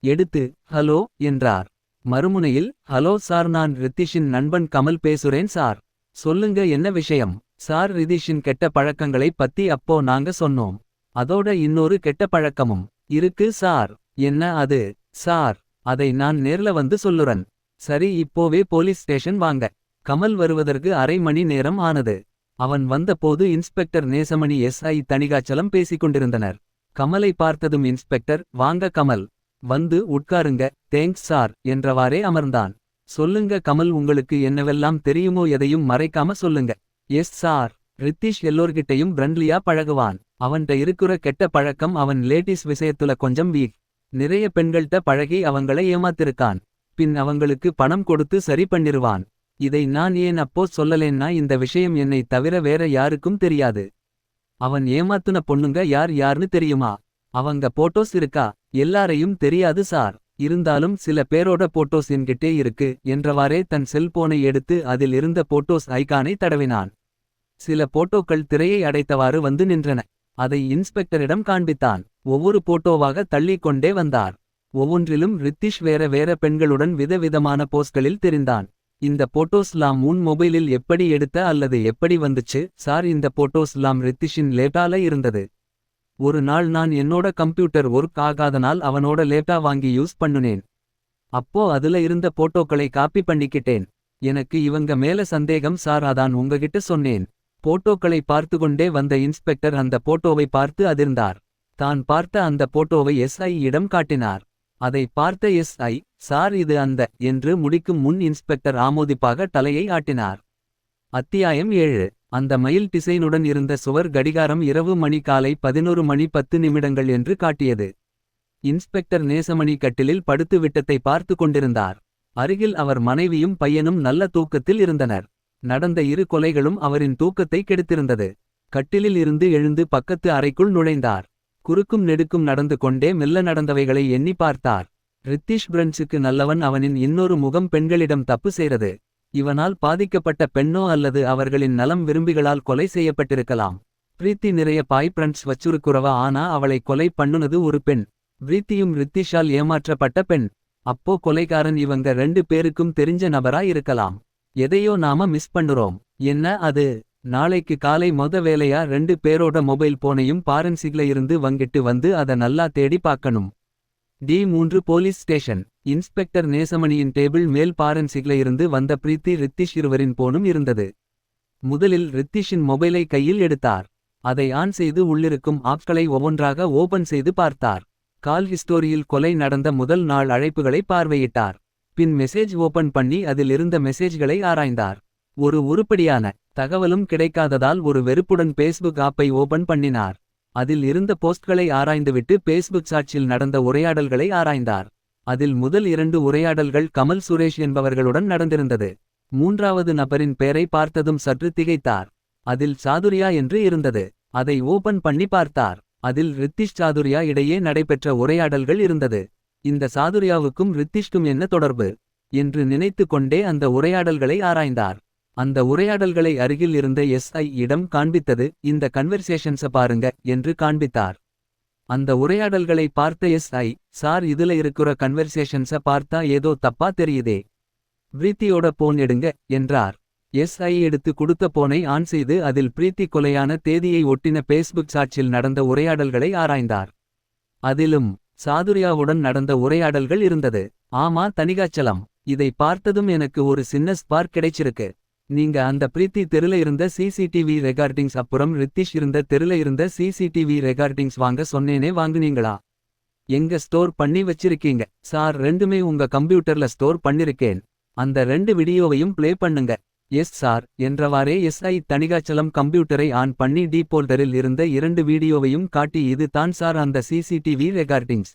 எடுத்து ஹலோ என்றார். மறுமுனையில் ஹலோ சார், நான் ரித்திஷின் நண்பன் கமல் பேசுறேன் சார். சொல்லுங்க, என்ன விஷயம் சார்? ரிதிஷின் கெட்ட பழக்கங்களை பத்தி அப்போ நாங்க சொன்னோம். அதோட இன்னொரு கெட்ட பழக்கமும் இருக்கு சார். என்ன அது சார்? அதை நான் நேர்ல வந்து சொல்லுறன். சரி, இப்போவே போலீஸ் ஸ்டேஷன் வாங்க. கமல் வருவதற்கு அரை மணி நேரம் ஆனது. அவன் வந்தபோது இன்ஸ்பெக்டர் நேசமணி எஸ்ஐ தணிகாச்சலம் பேசிக்கொண்டிருந்தனர். கமலை பார்த்ததும் இன்ஸ்பெக்டர், வாங்க கமல், வந்து உட்காருங்க, தேங்க்ஸ் சார் என்றவாறே அமர்ந்தான். சொல்லுங்க கமல், உங்களுக்கு என்னவெல்லாம் தெரியுமோ எதையும் மறைக்காம சொல்லுங்க. Yes sir. ரித்திஷ் எல்லோர்கிட்டையும் ஃப்ரெண்ட்லியா பழகுவான். அவன்ட இருக்குற கெட்ட பழக்கம், அவன் லேடிஸ் விஷயத்துல கொஞ்சம் வீக். நிறைய பெண்கள்ட்ட பழகி அவங்களை ஏமாத்திருக்கான். பின் அவங்களுக்கு பணம் கொடுத்து சரி பண்ணிருவான். இதை நான் ஏன் அப்போ சொல்லலேன்னா, இந்த விஷயம் என்னை தவிர வேற யாருக்கும் தெரியாது. அவன் ஏமாத்துன பொண்ணுங்க யார் யார்னு தெரியுமா? அவங்க போட்டோஸ் இருக்கா? எல்லாரையும் தெரியாது சார். இருந்தாலும் சில பேரோட போட்டோஸ் என்கிட்டே இருக்கு என்றவாறே தன் செல்போனை எடுத்து அதில் இருந்த போட்டோஸ் ஐகானை தடவினான். சில போட்டோக்கள் திரையை அடைத்தவாறு வந்து நின்றன. அதை இன்ஸ்பெக்டரிடம் காண்பித்தான். ஒவ்வொரு போட்டோவாக தள்ளிக் கொண்டே வந்தார். ஒவ்வொன்றிலும் ரித்திஷ் வேற வேற பெண்களுடன் விதவிதமான போஸ்களில் தெரிந்தான். இந்த போட்டோஸ்லாம் உன் மொபைலில் எப்படி எடுத்த அல்லது எப்படி வந்துச்சு சார்? இந்த போட்டோஸ்லாம் ரித்திஷின் லேப்டால இருந்தது. ஒரு நாள் நான் என்னோட கம்ப்யூட்டர் ஒர்க் ஆகாதனால் அவனோட லேப்டா வாங்கி யூஸ் பண்ணுனேன். அப்போ அதுல இருந்த போட்டோக்களை காப்பி பண்ணிக்கிட்டேன். எனக்கு இவங்க மேல சந்தேகம் சார், அதான் உங்ககிட்ட சொன்னேன். போட்டோக்களை பார்த்துகொண்டே வந்த இன்ஸ்பெக்டர் அந்த போட்டோவை பார்த்து அதிர்ந்தார். தான் பார்த்த அந்த போட்டோவை எஸ்ஐ இடம் காட்டினார். அதை பார்த்த எஸ்ஐ, சார் இது அந்த என்று முடிக்கும் முன் இன்ஸ்பெக்டர் ஆமோதிப்பாக தலையை ஆட்டினார். அத்தியாயம் 7. அந்த மயில் டிசைனுடன் இருந்த சுவர் கடிகாரம் இரவு மணி காலை 11:10 என்று காட்டியது. இன்ஸ்பெக்டர் நேசமணி கட்டிலில் படுத்து விட்டத்தை பார்த்து கொண்டிருந்தார். அருகில் அவர் மனைவியும் பையனும் நல்ல தூக்கத்தில் இருந்தனர். நடந்த இரு கொலைகளும் அவரின் தூக்கத்தை கெடுத்திருந்தது. கட்டிலில் இருந்து எழுந்து பக்கத்து அறைக்குள் நுழைந்தார். குறுக்கும் நெடுக்கும் நடந்து கொண்டே மெல்ல நடந்தவைகளை எண்ணி பார்த்தார். ரித்திஷ் பிரெண்ட்ஸுக்கு நல்லவன். அவனின் இன்னொரு முகம் பெண்களிடம் தப்பு செய்றது. இவனால் பாதிக்கப்பட்ட பெண்ணோ அல்லது அவர்களின் நலம் விரும்பிகளால் கொலை செய்யப்பட்டிருக்கலாம். பிரீத்தி நிறைய பாய் ஃப்ரெண்ட்ஸ் வச்சுருக்குறவா, ஆனா அவளை கொலை பண்ணுனது ஒரு பெண். பிரீத்தியும் ரித்திஷால் ஏமாற்றப்பட்ட பெண். அப்போ கொலைகாரன் இவங்க 2 பேருக்கும் தெரிஞ்ச நபரா இருக்கலாம். எதையோ நாம மிஸ் பண்ணுறோம். என்ன அது? நாளைக்கு காலை வேலையா 2 பேரோட மொபைல் போனையும் பாரன்சிக்ல இருந்து வங்கிட்டு வந்து அத நல்லா தேடி பார்க்கணும். D3 police station. இன்ஸ்பெக்டர் நேசமணியின் டேபிள் மேல் பாரன்சிக்ல இருந்து வந்த பிரீத்தி ரித்திஷ் இருவரின் போனும் இருந்தது. முதலில் ரித்திஷின் மொபைலை கையில் எடுத்தார். அதை ஆன் செய்து உள்ளிருக்கும் ஆப்களை ஒவ்வொன்றாக ஓபன் செய்து பார்த்தார். கால் ஹிஸ்டோரியில் கொலை நடந்த முதல் நாள் அழைப்புகளை பார்வையிட்டார். பின் மெசேஜ் ஓபன் பண்ணி அதில் இருந்த மெசேஜ்களை ஆராய்ந்தார். ஒரு உருப்படியான தகவலும் கிடைக்காததால் ஒரு வெறுப்புடன் பேஸ்புக் ஆப்பை ஓபன் பண்ணினார். அதில் இருந்த போஸ்ட்களை ஆராய்ந்துவிட்டு பேஸ்புக் சாட்சியில் நடந்த உரையாடல்களை ஆராய்ந்தார். அதில் முதல் 2 உரையாடல்கள் கமல் சுரேஷ் என்பவர்களுடன் நடந்திருந்தது. 3வது நபரின் பெயரை பார்த்ததும் சற்று திகைத்தார். அதில் சாதுரியா என்று இருந்தது. அதை ஓபன் பண்ணி பார்த்தார். அதில் ரித்திஷ் சாதுரியா இடையே நடைபெற்ற உரையாடல்கள் இருந்தது. இந்த சாதுரியாவுக்கும் ரித்திஷ்கும் என்ன தொடர்பு என்று நினைத்து கொண்டே அந்த உரையாடல்களை ஆராய்ந்தார். அந்த உரையாடல்களை அருகில் இருந்த எஸ்ஐ இடம் காண்பித்தது. இந்த கன்வெர்சேஷன்ஸ பாருங்க என்று காண்பித்தார். அந்த உரையாடல்களை பார்த்த எஸ்ஐ, சார் இதுல இருக்கிற கன்வெர்சேஷன்ஸ பார்த்தா ஏதோ தப்பா தெரியுதே. பிரீத்தியோட போன் எடுங்க என்றார். எஸ்ஐ எடுத்து கொடுத்த போனை ஆன் செய்து அதில் பிரீத்தி கொலையான தேதியை ஒட்டின பேஸ்புக் சாட்சியில் நடந்த உரையாடல்களை ஆராய்ந்தார். அதிலும் சாதுரியாவுடன் நடந்த உரையாடல்கள் இருந்தது. ஆமா தணிகாச்சலம், இதை பார்த்ததும் எனக்கு ஒரு சின்ன ஸ்பார்க் கிடைச்சிருக்கு. நீங்க அந்த பிரீத்தி தெருல இருந்த சிசிடிவி ரெக்கார்டிங்ஸ் அப்புறம் ரித்திஷ் இருந்த தெருல இருந்த சிசிடிவி ரெக்கார்டிங்ஸ் வாங்க சொன்னேனே, வாங்குனீங்களா? எங்க ஸ்டோர் பண்ணி வச்சிருக்கீங்க? சார், 2மே உங்க கம்ப்யூட்டர்ல ஸ்டோர் பண்ணிருக்கேன். அந்த 2 வீடியோவையும் ப்ளே பண்ணுங்க. எஸ் சார் என்றவாறே எஸ்ஐ தணிகாச்சலம் கம்ப்யூட்டரை ஆன் பண்ணி டீபோல்டரில் இருந்த 2 வீடியோவையும் காட்டி, இது தான் சார் அந்த சிசிடிவி ரெக்கார்டிங்ஸ்.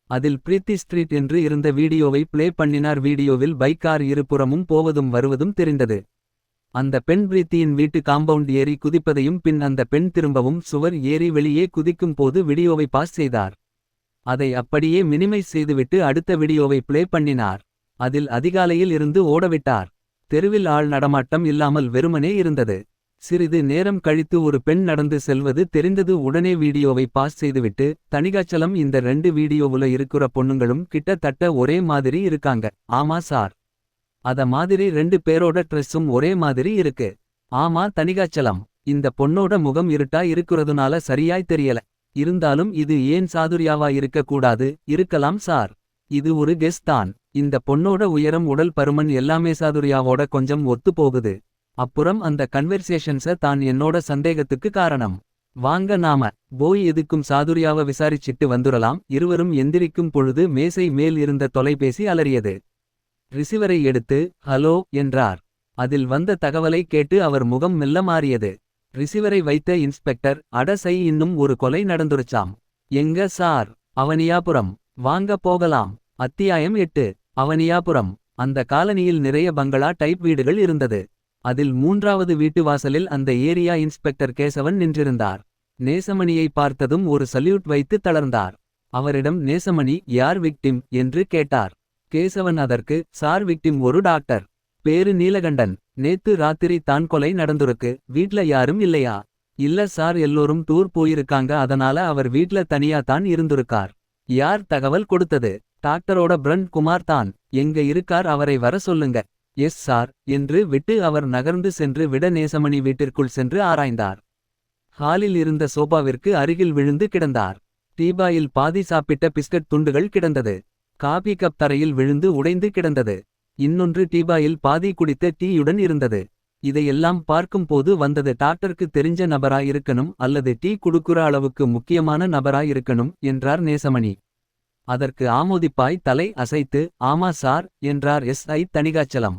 அதில் பிரீத்தி ஸ்ட்ரீட் என்று இருந்த வீடியோவை ப்ளே பண்ணினார். வீடியோவில் பைக்கார் இருபுறமும் போவதும் வருவதும் தெரிந்தது. அந்த பெண் பிரீத்தியின் வீட்டு காம்பவுண்ட் ஏறி குதிப்பதையும் பின் அந்த பெண் திரும்பவும் சுவர் ஏறி வெளியே குதிக்கும் போது வீடியோவை பாஸ் செய்தார். அதை அப்படியே மினிமைஸ் செய்துவிட்டு அடுத்த வீடியோவை ப்ளே பண்ணினார். அதில் அதிகாலையில் இருந்து ஓடவிட்டார். தெருவில் ஆள் நடமாட்டம் இல்லாமல் வெறுமனே இருந்தது. சிறிது நேரம் கழித்து ஒரு பெண் நடந்து செல்வது தெரிந்தது. உடனே வீடியோவை பாஸ் செய்துவிட்டு, தணிகாச்சலம் இந்த 2 வீடியோவுல இருக்குற பொண்ணுங்களும் கிட்டத்தட்ட ஒரே மாதிரி இருக்காங்க. ஆமா சார். அத மாதிரி 2 பேரோட ட்ரெஸ்ஸும் ஒரே மாதிரி இருக்கு. ஆமா தணிகாச்சலம். இந்த பொண்ணோட முகம் இருட்டா இருக்குறதுனால சரியாய் தெரியல. இருந்தாலும் இது ஏன் சாதுர்யாவா இருக்க கூடாது. இருக்கலாம் சார். இது ஒரு கெஸ் தான். இந்த பொண்ணோட உயரம் உடல் பருமன் எல்லாமே சாதுர்யாவோட கொஞ்சம் ஒத்து போகுது. அப்புறம் அந்த கன்வெர்சேஷன்ஸ தான் என்னோட சந்தேகத்துக்கு காரணம். வாங்க நாம போய் எதுக்கும் சாதுர்யாவ விசாரிச்சிட்டு வந்துரலாம். இருவரும் எந்திரிக்கும் பொழுது மேசை மேல் இருந்த தொலைபேசி அலறியது. ரிசிவரை எடுத்து ஹலோ என்றார். அதில் வந்த தகவலை கேட்டு அவர் முகம் மெல்ல மாறியது. ரிசிவரை வைத்த இன்ஸ்பெக்டர் அட சை இன்னும் ஒரு கொலை நடந்துருச்சாம். எங்க சார். அவனியாபுரம். வாங்க போகலாம். அத்தியாயம் 8. அவனியாபுரம். அந்த காலனியில் நிறைய பங்களா டைப் வீடுகள் இருந்தது. அதில் 3வது வீட்டு வாசலில் அந்த ஏரியா இன்ஸ்பெக்டர் கேசவன் நின்றிருந்தார். நேசமணியை பார்த்ததும் ஒரு சல்யூட் வைத்து தளர்ந்தார். அவரிடம் நேசமணி யார் விக்டிம் என்று கேட்டார். கேசவன் அதற்கு சார் விக்டிம் ஒரு டாக்டர். பேரு நீலகண்டன். நேத்து ராத்திரி தான் கொலை நடந்துருக்கு. வீட்ல யாரும் இல்லையா. இல்ல சார் எல்லோரும் டூர் போயிருக்காங்க. அதனால அவர் வீட்ல தனியா தான் இருந்திருக்கார். யார் தகவல் கொடுத்தது. டாக்டரோட பிரண்ட் குமார் தான். எங்க இருக்கார் அவரை வர சொல்லுங்க. எஸ் சார் என்று விட்டு அவர் நகர்ந்து சென்று விட நேசமணி வீட்டிற்குள் சென்று ஆராய்ந்தார். ஹாலில் இருந்த சோபாவிற்கு அருகில் விழுந்து கிடந்தார். டீபாயில் பாதி சாப்பிட்ட பிஸ்கட் துண்டுகள் கிடந்தது. காபி கப் தரையில் விழுந்து உடைந்து கிடந்தது. இன்னொன்று டீபாயில் பாதி குடித்த டீயுடன் இருந்தது. இதையெல்லாம் பார்க்கும்போது வந்தது டாக்டருக்கு தெரிஞ்ச நபரா இருக்கணும் அல்லது டீ குடுக்குற அளவுக்கு முக்கியமான நபரா இருக்கணும் என்றார் நேசமணி. அதற்கு ஆமோதிப்பாய் தலை அசைத்து ஆமா சார் என்றார் எஸ்ஐ தணிகாச்சலம்.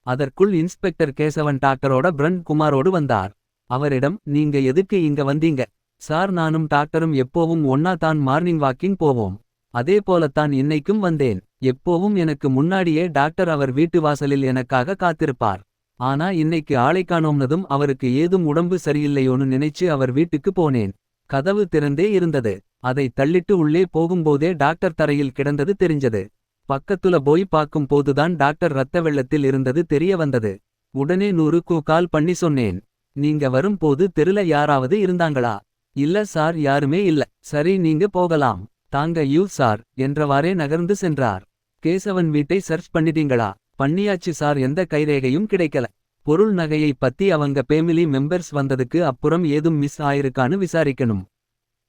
அதற்குள் இன்ஸ்பெக்டர் கேசவன் டாக்டரோட பிரண்ட் குமாரோடு வந்தார். அவரிடம் நீங்க எதுக்கு இங்க வந்தீங்க. சார் நானும் டாக்டரும் எப்போவும் ஒன்னா தான் மார்னிங் வாக்கிங் போவோம். அதே போலத்தான் இன்னைக்கும் வந்தேன். எப்போவும் எனக்கு முன்னாடியே டாக்டர் அவர் வீட்டு வாசலில் எனக்காக காத்திருப்பார். ஆனா இன்னைக்கு ஆளை காணோம்னதும் அவருக்கு ஏதும் உடம்பு சரியில்லையோன்னு நினைச்சு அவர் வீட்டுக்கு போனேன். கதவு திறந்தே இருந்தது. அதை தள்ளிட்டு உள்ளே போகும்போதே டாக்டர் தரையில் கிடந்தது தெரிஞ்சது. பக்கத்துல போய் பார்க்கும் போதுதான் டாக்டர் ரத்த வெள்ளத்தில் இருந்தது தெரிய வந்தது. உடனே 100க்கு கால் பண்ணி சொன்னேன். நீங்க வரும்போது தெருல யாராவது இருந்தாங்களா. இல்ல சார் யாருமே இல்ல. சரி நீங்க போகலாம். தாங்க யூ சார் என்றவாறே நகர்ந்து சென்றார். கேசவன் வீட்டை சர்ச் பண்ணிட்டீங்களா. பண்ணியாச்சு சார் எந்த கைரேகையும் கிடைக்கல. பொருள் நகையை பத்தி அவங்க ஃபேமிலி மெம்பர்ஸ் வந்ததுக்கு அப்புறம் ஏதும் மிஸ் ஆயிருக்கான்னு விசாரிக்கணும்.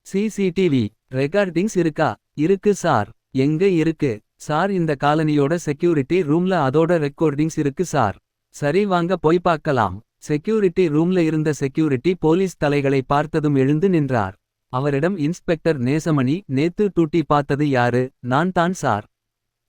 சிசிடிவி ரெக்கார்டிங்ஸ் இருக்கா. இருக்கு சார். எங்க இருக்கு. சார் இந்த காலனியோட செக்யூரிட்டி ரூம்ல அதோட ரெக்கார்டிங்ஸ் இருக்கு சார். சரி வாங்க போய் பார்க்கலாம். செக்யூரிட்டி ரூம்ல இருந்த செக்யூரிட்டி போலீஸ் தலைகளை பார்த்ததும் எழுந்து நின்றார். அவரிடம் இன்ஸ்பெக்டர் நேசமணி நேத்து டூட்டி பார்த்தது யாரு. நான் தான் சார்.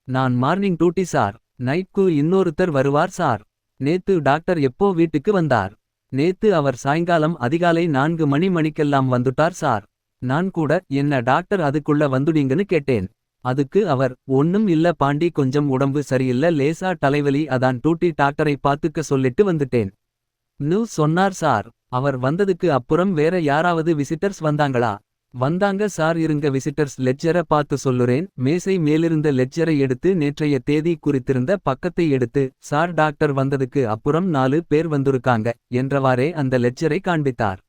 நான் மார்னிங் டூட்டி சார். நைட்க்கு இன்னொருத்தர் வருவார் சார். நேத்து டாக்டர் எப்போ வீட்டுக்கு வந்தார். நேத்து அவர் சாயங்காலம் அதிகாலை 4 மணிக்கெல்லாம் வந்துட்டார் சார். நான் கூட என்ன டாக்டர் அதுக்குள்ள வந்துடீங்கன்னு கேட்டேன். அதுக்கு அவர் ஒன்னும் இல்ல பாண்டி கொஞ்சம் உடம்பு சரியில்ல லேசா தலைவலி அதான் டூட்டி டாக்டரை பாத்துக்க சொல்லிட்டு வந்துட்டேன் ன்னு சொன்னார் சார். அவர் வந்ததுக்கு அப்புறம் வேற யாராவது விசிட்டர்ஸ் வந்தாங்களா. வந்தாங்க சார். இருங்க விசிட்டர்ஸ் லெட்ஜரை பார்த்து சொல்லுறேன். மேசை மேலிருந்த லெட்ஜரை எடுத்து நேற்றைய தேதி குறித்திருந்த பக்கத்தை எடுத்து சார் டாக்டர் வந்ததுக்கு அப்புறம் 4 பேர் வந்திருக்காங்க என்றவாறே அந்த லெட்ஜரை காண்பித்தார்.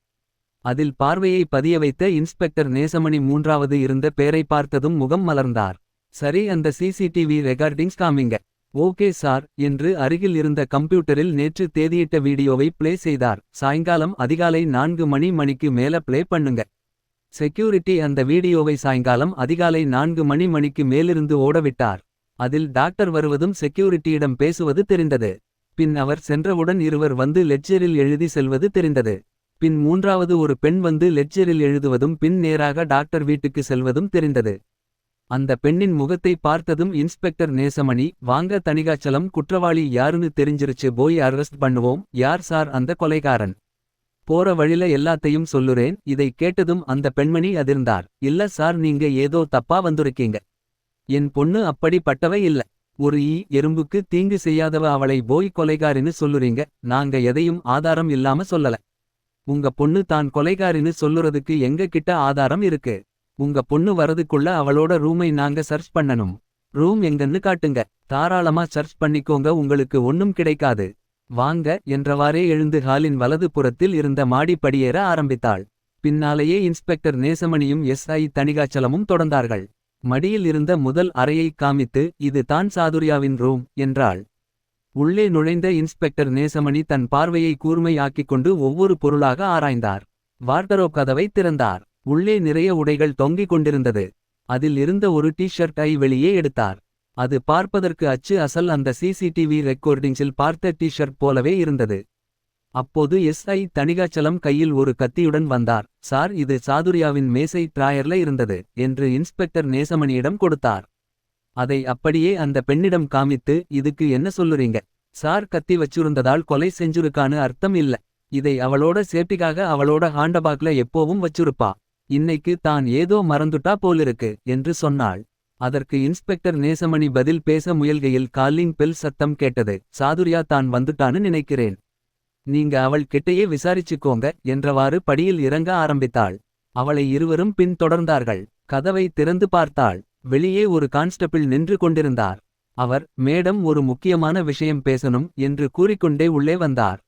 அதில் பார்வையை பதிய வைத்த இன்ஸ்பெக்டர் நேசமணி 3வது இருந்த பேரை பார்த்ததும் முகம் மலர்ந்தார். சரி அந்த சிசிடிவி ரெக்கார்டிங்ஸ் காமிங்க. ஓகே சார் என்று அருகில் இருந்த கம்ப்யூட்டரில் நேற்று தேதியிட்ட வீடியோவை பிளே செய்தார். சாயங்காலம் அதிகாலை 4 மணிக்கு மேல பிளே பண்ணுங்க. செக்யூரிட்டி அந்த வீடியோவை சாயங்காலம் அதிகாலை 4 மணிக்கு மேலிருந்து ஓடவிட்டார். அதில் டாக்டர் வருவதும் செக்யூரிட்டியிடம் பேசுவது தெரிந்தது. பின் அவர் சென்றவுடன் இருவர் வந்து லெட்ஜரில் எழுதி செல்வது தெரிந்தது. பின் 3வது ஒரு பெண் வந்து லெட்ஜரில் எழுதுவதும் பின் நேராக டாக்டர் வீட்டுக்கு செல்வதும் தெரிந்தது. அந்த பெண்ணின் முகத்தை பார்த்ததும் இன்ஸ்பெக்டர் நேசமணி வாங்க தணிகாச்சலம் குற்றவாளி யாருன்னு தெரிஞ்சிருச்சு போய் அரெஸ்ட் பண்ணுவோம். யார் சார் அந்த கொலைகாரன். போற வழில எல்லாத்தையும் சொல்லுறேன். இதை கேட்டதும் அந்த பெண்மணி அதிர்ந்தார். இல்ல சார் நீங்க ஏதோ தப்பா வந்திருக்கீங்க. என் பொண்ணு அப்படி பட்டவை இல்ல. ஒரு எறும்புக்கு தீங்கு செய்யாதவ அவளை போய் கொலைகாரின்னு சொல்லுறீங்க. நாங்க எதையும் ஆதாரம் இல்லாம சொல்லல. உங்க பொண்ணு தான் கொலைகாரின்னு சொல்லுறதுக்கு எங்க கிட்ட ஆதாரம் இருக்கு. உங்க பொண்ணு வரதுக்குள்ள அவளோட ரூமை நாங்க சர்ச் பண்ணனும். ரூம் எங்கன்னு காட்டுங்க. தாராளமா சர்ச் பண்ணிக்கோங்க உங்களுக்கு ஒன்னும் கிடைக்காது. வாங்க என்றவாறே எழுந்து ஹாலின் வலது புறத்தில் இருந்த மாடி படியேற ஆரம்பித்தாள். பின்னாலேயே இன்ஸ்பெக்டர் நேசமணியும் எஸ்ஐ தணிகாச்சலமும் தொடர்ந்தார்கள். மடியில் இருந்த முதல் அறையைக் காமித்து இது தான் சாதுர்யாவின் ரூம் என்றாள். உள்ளே நுழைந்த இன்ஸ்பெக்டர் நேசமணி தன் பார்வையை கூர்மை ஆக்கிக்கொண்டு ஒவ்வொரு பொருளாக ஆராய்ந்தார். வார்டரோப் கதவை திறந்தார். உள்ளே நிறைய உடைகள் தொங்கிக் கொண்டிருந்தது. அதில் இருந்த ஒரு டி-ஷர்ட்டை வெளியே எடுத்தார். அது பார்ப்பதற்கு அச்சு அசல் அந்த சிசிடிவி ரெக்கார்டிங்ஸில் பார்த்த டி-ஷர்ட் போலவே இருந்தது. அப்போது எஸ்ஐ தணிகாச்சலம் கையில் ஒரு கத்தியுடன் வந்தார். சார், இது சாதுர்யாவின் மேசை டிராயர்ல இருந்தது என்று இன்ஸ்பெக்டர் நேசமணியிடம் கொடுத்தார். அதை அப்படியே அந்த பெண்ணிடம் காமித்து, இதுக்கு என்ன சொல்லுறீங்க சார்? கத்தி வச்சிருந்ததால் கொலை செஞ்சுருக்கான்னு அர்த்தம் இல்ல. இதை அவளோட சேஃப்டிக்காக அவளோட ஹாண்டபாக்ல எப்போவும் வச்சிருப்பா. இன்னைக்கு தான் ஏதோ மறந்துட்டா போலிருக்கு என்று சொன்னாள். அதற்கு இன்ஸ்பெக்டர் நேசமணி பதில் பேச முயல்கையில் காலிங் பெல் சத்தம் கேட்டது. சாதுர்யா தான் வந்துட்டான்னு நினைக்கிறேன். நீங்க அவள் கிட்டையே விசாரிச்சுக்கோங்க என்றவாறு படியில் இறங்க ஆரம்பித்தாள். அவளை இருவரும் பின் தொடர்ந்தார்கள். கதவை திறந்து பார்த்தாள். வெளியே ஒரு கான்ஸ்டபிள் நின்று கொண்டிருந்தார். அவர், மேடம், ஒரு முக்கியமான விஷயம் பேசணும் என்று கூறிக்கொண்டே உள்ளே வந்தார்.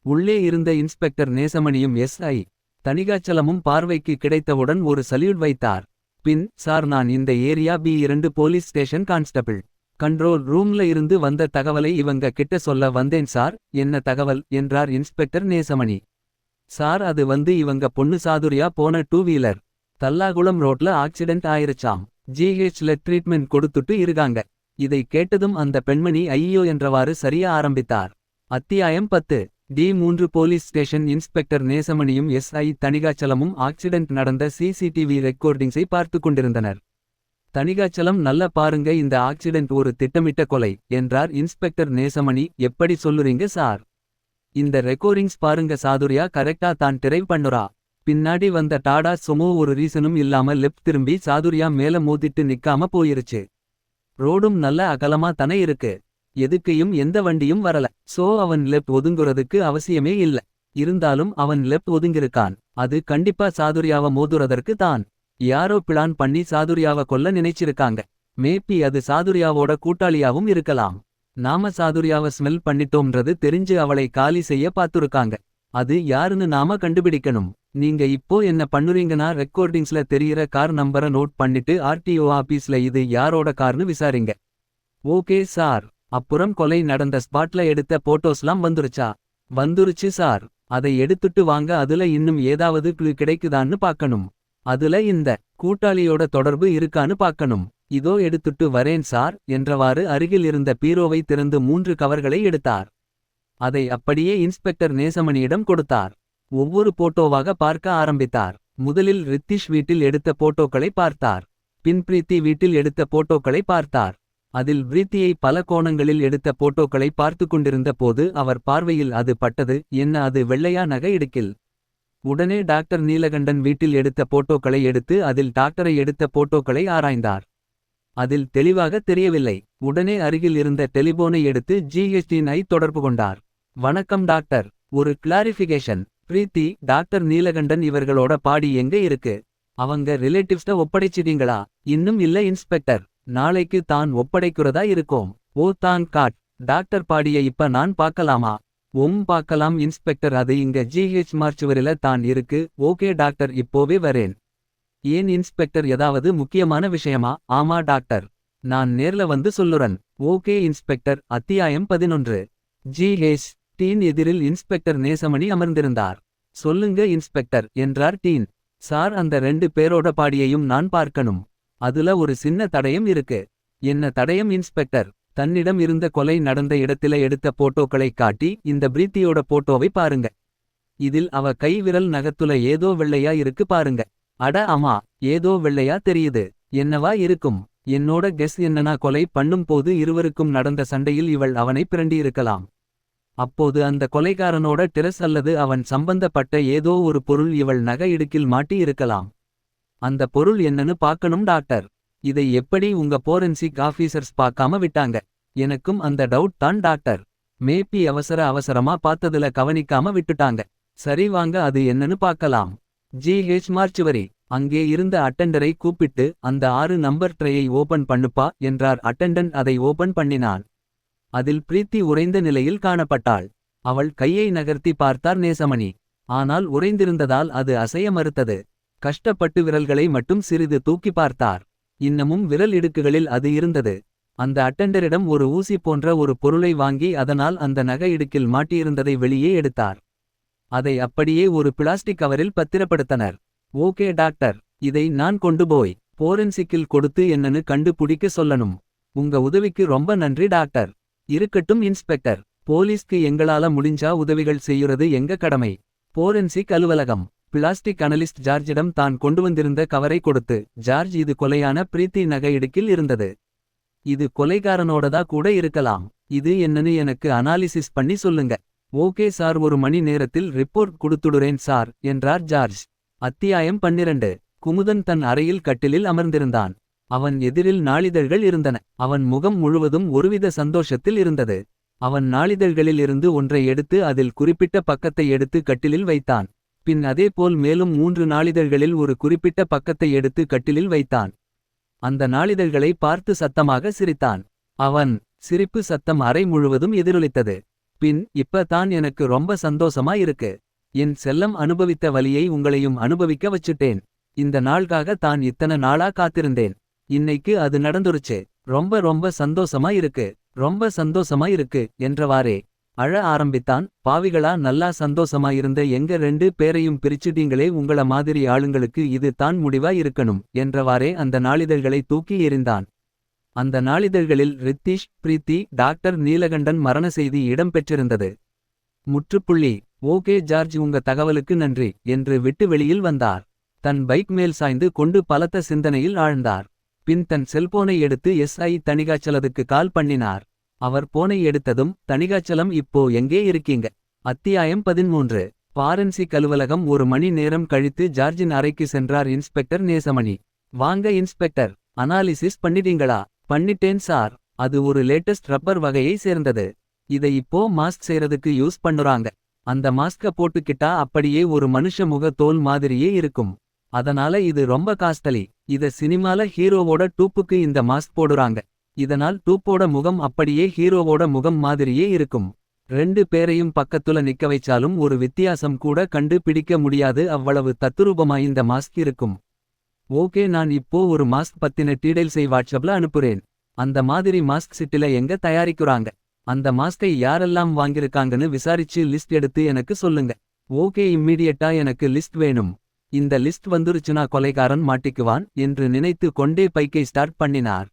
உள்ளே இருந்த இன்ஸ்பெக்டர் நேசமணியும் எஸ்ஐ தணிகாச்சலமும் பார்வைக்கு கிடைத்தவுடன் ஒரு சல்யூட் வைத்தார். பின், சார், நான் இந்த area B2 police station constable. Control ரூம்ல இருந்து வந்த தகவலை இவங்க கிட்ட சொல்ல வந்தேன் சார். என்ன தகவல் என்றார் இன்ஸ்பெக்டர் நேசமணி. சார், அது வந்து இவங்க பொண்ணு சாதுர்யா போன 2 வீலர் தல்லாகுளம் ரோட்ல ஆக்சிடென்ட் ஆயிருச்சாம். GHல ட்ரீட்மெண்ட் கொடுத்துட்டு இருக்காங்க. இதை கேட்டதும் அந்த பெண்மணி ஐயோ என்றவாறு சரிய ஆரம்பித்தார். அத்தியாயம் 10. D3 police station. இன்ஸ்பெக்டர் நேசமணியும் எஸ்ஐ தணிகாச்சலமும் ஆக்சிடென்ட் நடந்த சிசிடிவி ரெக்கார்டிங்ஸை பார்த்து கொண்டிருந்தனர். தணிகாச்சலம், நல்ல பாருங்க, இந்த ஆக்சிடென்ட் ஒரு திட்டமிட்ட கொலை என்றார் இன்ஸ்பெக்டர் நேசமணி. எப்படி சொல்லுறீங்க சார்? இந்த ரெக்கார்டிங்ஸ் பாருங்க, சாதுர்யா கரெக்டா தான் டிரைவ் பண்ணுறா. பின்னாடி வந்த டாடா சுமோ ஒரு ரீசனும் இல்லாம லெஃப்ட் திரும்பி சாதுர்யா மேல மோதிட்டு நிக்காம போயிருச்சு. ரோடும் நல்ல அகலமா தானே இருக்கு. எதுக்கையும் எந்த வண்டியும் வரல. சோ அவன் லெஃப்ட் ஒதுங்குறதுக்கு அவசியமே இல்ல. இருந்தாலும் அவன் லெஃப்ட் ஒதுங்கிருக்கான். அது கண்டிப்பா சாதுர்யாவ மோதுறதற்கு தான். யாரோ பிளான் பண்ணி சாதுர்யாவ கொல்ல நினைச்சிருக்காங்க. மேபி அது சாதுர்யாவோட கூட்டாளியாவும் இருக்கலாம். நாம சாதுர்யாவ ஸ்மெல் பண்ணிட்டோம்ன்றது தெரிஞ்சு அவளை காலி செய்ய பாத்துருக்காங்க. அது யாருன்னு நாம கண்டுபிடிக்கணும். நீங்க இப்போ என்ன பண்ணுறீங்கன்னா, ரெக்கார்டிங்ஸ்ல தெரியிற கார் நம்பரை நோட் பண்ணிட்டு RTO ஆபீஸ்ல இது யாரோட கார்னு விசாரிங்க. Okay sir. அப்புறம் கொலை நடந்த ஸ்பாட்ல எடுத்த போட்டோஸ்லாம் வந்துருச்சா? வந்துருச்சு சார். அதை எடுத்துட்டு வாங்க. அதுல இன்னும் ஏதாவது க்ளூ கிடைக்குதான்னு பாக்கணும். அதுல இந்த கூட்டாளியோட தொடர்பு இருக்கான்னு பாக்கணும். இதோ எடுத்துட்டு வரேன் சார் என்றவாறு அருகில் இருந்த பீரோவை திறந்து 3 கவர்களை எடுத்தார். அதை அப்படியே இன்ஸ்பெக்டர் நேசமணியிடம் கொடுத்தார். ஒவ்வொரு போட்டோவாக பார்க்க ஆரம்பித்தார். முதலில் ரித்திஷ் வீட்டில் எடுத்த போட்டோக்களை பார்த்தார். பின் பிரீத்தி வீட்டில் எடுத்த போட்டோக்களை பார்த்தார். அதில் பிரீத்தியை பல கோணங்களில் எடுத்த போட்டோக்களை பார்த்து கொண்டிருந்த போது அவர் பார்வையில் அது பட்டது. என்ன அது வெள்ளையா நகை இடுக்கில்? உடனே டாக்டர் நீலகண்டன் வீட்டில் எடுத்த போட்டோக்களை எடுத்து அதில் டாக்டரை எடுத்த போட்டோக்களை ஆராய்ந்தார். அதில் தெளிவாக தெரியவில்லை. உடனே அருகில் இருந்த டெலிபோனை எடுத்து GHDனை தொடர்பு கொண்டார். வணக்கம் டாக்டர், ஒரு கிளாரிஃபிகேஷன். பிரீத்தி, டாக்டர் நீலகண்டன் இவர்களோட பாடி எங்க இருக்கு? அவங்க ரிலேட்டிவ்ஸ்ட ஒப்படைச்சிட்டீங்களா? இன்னும் இல்ல இன்ஸ்பெக்டர். நாளைக்கு தான் ஒப்படைக்கிறதா இருக்கோம். ஓ தான் காட். டாக்டர் பாடிய இப்ப நான் பார்க்கலாமா? பார்க்கலாம் இன்ஸ்பெக்டர். அது இங்க GH மார்ச்சுவரில தான் இருக்கு. ஓகே டாக்டர், இப்போவே வரேன். ஏன் இன்ஸ்பெக்டர், ஏதாவது முக்கியமான விஷயமா? ஆமா டாக்டர், நான் நேர்ல வந்து சொல்லுறன். Okay inspector. அத்தியாயம் 11. GH டீன் எதிரில் இன்ஸ்பெக்டர் நேசமணி அமர்ந்திருந்தார். சொல்லுங்க இன்ஸ்பெக்டர் என்றார் டீன். சார், அந்த 2 பேரோட பாடியையும் நான் பார்க்கணும். அதுல ஒரு சின்ன தடயம் இருக்கு. என்ன தடயம் இன்ஸ்பெக்டர்? தன்னிடம் இருந்த கொலை நடந்த இடத்தில எடுத்த போட்டோக்களை காட்டி, இந்த பிரீத்தியோட போட்டோவை பாருங்க. இதில் அவ கை விரல் நகத்துல ஏதோ வெள்ளையா இருக்கு பாருங்க. அட ஆமா, ஏதோ வெள்ளையா தெரியுது. என்னவா இருக்கும்? என்னோட கெஸ் என்னன்னா, கொலை பண்ணும் போது இருவருக்கும் நடந்த சண்டையில் இவள் அவனை பிரண்டியிருக்கலாம். அப்போது அந்த கொலைகாரனோட டிரஸ் அல்லது அவன் சம்பந்தப்பட்ட ஏதோ ஒரு பொருள் இவள் நகை இடுக்கில் மாட்டி இருக்கலாம். அந்த பொருள் என்னன்னு பார்க்கணும் டாக்டர். இதை எப்படி உங்க போரென்சிக் ஆபீசர்ஸ் பார்க்காம விட்டாங்க? எனக்கும் அந்த டவுட் தான் டாக்டர். மேபி அவசரமா பார்த்ததுல கவனிக்காம விட்டுட்டாங்க. சரி வாங்க, அது என்னன்னு பார்க்கலாம். GH mortuary. அங்கே இருந்த அட்டெண்டரை கூப்பிட்டு அந்த 6 நம்பர் ட்ரேயை ஓபன் பண்ணுப்பா என்றார். அட்டெண்டன்ட் அதை ஓபன் பண்ணினான். அதில் பிரீத்தி உறைந்த நிலையில் காணப்பட்டாள். அவள் கையை நகர்த்தி பார்த்தார் நேசமணி. ஆனால் உறைந்திருந்ததால் அது அசைய மறுத்தது. கஷ்டப்பட்டு விரல்களை மட்டும் சிறிது தூக்கி பார்த்தார். இன்னமும் விரல் இடுக்குகளில் அது இருந்தது. அந்த அட்டெண்டரிடம் ஒரு ஊசி போன்ற ஒரு பொருளை வாங்கி அதனால் அந்த நகை இடுக்கில் மாட்டியிருந்ததை வெளியே எடுத்தார். அதை அப்படியே ஒரு பிளாஸ்டிக் கவரில் பத்திரப்படுத்தனர். ஓகே டாக்டர், இதை நான் கொண்டு போய் போரென்சிக்கில் கொடுத்து என்னன்னு கண்டுபிடிக்க சொல்லணும். உங்க உதவிக்கு ரொம்ப நன்றி டாக்டர். இருக்கட்டும் இன்ஸ்பெக்டர், போலீஸ்க்கு எங்களால முடிஞ்சா உதவிகள் செய்யுறது எங்க கடமை. போரென்சிக் அலுவலகம். பிளாஸ்டிக் அனலிஸ்ட் ஜார்ஜிடம் தான் கொண்டு வந்திருந்த கவரை கொடுத்து, ஜார்ஜ், இது கொலையான பிரீத்தி நகை இடுக்கில் இருந்தது. இது கொலைகாரனோடதா கூட இருக்கலாம். இது என்னன்னு எனக்கு அனாலிசிஸ் பண்ணி சொல்லுங்க. ஓகே சார், ஒரு மணி நேரத்தில் ரிப்போர்ட் கொடுத்துடுறேன் சார் என்றார் ஜார்ஜ். அத்தியாயம் 12. குமுதன் தன் அறையில் கட்டிலில் அமர்ந்திருந்தான். அவன் எதிரில் நாளிதழ்கள் இருந்தன. அவன் முகம் முழுவதும் ஒருவித சந்தோஷத்தில் இருந்தது. அவன் நாளிதழ்களில் இருந்து ஒன்றை எடுத்து அதில் குறிப்பிட்ட பக்கத்தை எடுத்து கட்டிலில் வைத்தான். பின் அதேபோல் மேலும் 3 நாளிதழ்களில் ஒரு குறிப்பிட்ட பக்கத்தை எடுத்து கட்டிலில் வைத்தான். அந்த நாளிதழ்களை பார்த்து சத்தமாக சிரித்தான். அவன் சிரிப்பு சத்தம் அறை முழுவதும் எதிரொலித்தது. பின், இப்ப தான் எனக்கு ரொம்ப சந்தோஷமா இருக்கு. என் செல்லம் அனுபவித்த வலியை உங்களையும் அனுபவிக்க வச்சுட்டேன். இந்த நாள்காக தான் இத்தனை நாளா காத்திருந்தேன். இன்னைக்கு அது நடந்துருச்சு. ரொம்ப ரொம்ப சந்தோஷமா இருக்கு, ரொம்ப சந்தோஷமா இருக்கு என்றவாறே அழ ஆரம்பித்தான். பாவிகளா, நல்லா சந்தோஷமா இருந்த எங்க 2 பேரையும் பிரிச்சுட்டீங்களே. உங்கள மாதிரி ஆளுங்களுக்கு இது தான் முடிவா இருக்கணும் என்றவாறே அந்த நாளிதழ்களை தூக்கி எறிந்தான். அந்த நாளிதழ்களில் ரித்தீஷ், பிரீத்தி, டாக்டர் நீலகண்டன் மரண செய்தி இடம்பெற்றிருந்தது. முற்றுப்புள்ளி. ஓகே ஜார்ஜ், உங்க தகவலுக்கு நன்றி என்று விட்டு வெளியில் வந்தார். தன் பைக் மேல் சாய்ந்து கொண்டு பலத்த சிந்தனையில் ஆழ்ந்தார். பின் தன் செல்போனை எடுத்து SI தணிகாச்சலத்துக்கு கால் பண்ணினார். அவர் போனை எடுத்ததும், தணிகாச்சலம், இப்போ எங்கே இருக்கீங்க? அத்தியாயம் 13. பாரன்சிக் அலுவலகம். ஒரு மணி நேரம் கழித்து ஜார்ஜின் அறைக்கு சென்றார் இன்ஸ்பெக்டர் நேசமணி. வாங்க இன்ஸ்பெக்டர், அனாலிசிஸ் பண்ணிட்டீங்களா? பண்ணிட்டேன் சார். அது ஒரு லேட்டஸ்ட் ரப்பர் வகையை சேர்ந்தது. இதை இப்போ மாஸ்க் செய்யறதுக்கு யூஸ் பண்ணுறாங்க. அந்த மாஸ்க போட்டுக்கிட்டா அப்படியே ஒரு மனுஷ முக தோல் மாதிரியே இருக்கும். அதனால இது ரொம்ப காஸ்டலி. இத சினிமால ஹீரோவோட டூப்புக்கு இந்த மாஸ்க் போடுறாங்க. இதனால் டூப்போட முகம் அப்படியே ஹீரோவோட முகம் மாதிரியே இருக்கும். 2 பேரையும் பக்கத்துல நிக்க வைச்சாலும் ஒரு வித்தியாசம் கூட கண்டு பிடிக்க முடியாது, அவ்வளவு தத்துரூபமா இந்த மாஸ்க் இருக்கும். ஓகே, நான் இப்போ ஒரு மாஸ்க் பத்தின டீடைல்ஸை வாட்ஸ்அப்ல அனுப்புறேன். அந்த மாதிரி மாஸ்க் சிட்டில எங்க தயாரிக்குறாங்க, அந்த மாஸ்கை யாரெல்லாம் வாங்கியிருக்காங்கன்னு விசாரிச்சு லிஸ்ட் எடுத்து எனக்கு சொல்லுங்க. ஓகே, இம்மீடியட்டா எனக்கு லிஸ்ட் வேணும். இந்த லிஸ்ட் வந்துருச்சுனா கொலைகாரன் மாட்டிக்குவான் என்று நினைத்து கொண்டே பைக்கை ஸ்டார்ட் பண்ணினார்.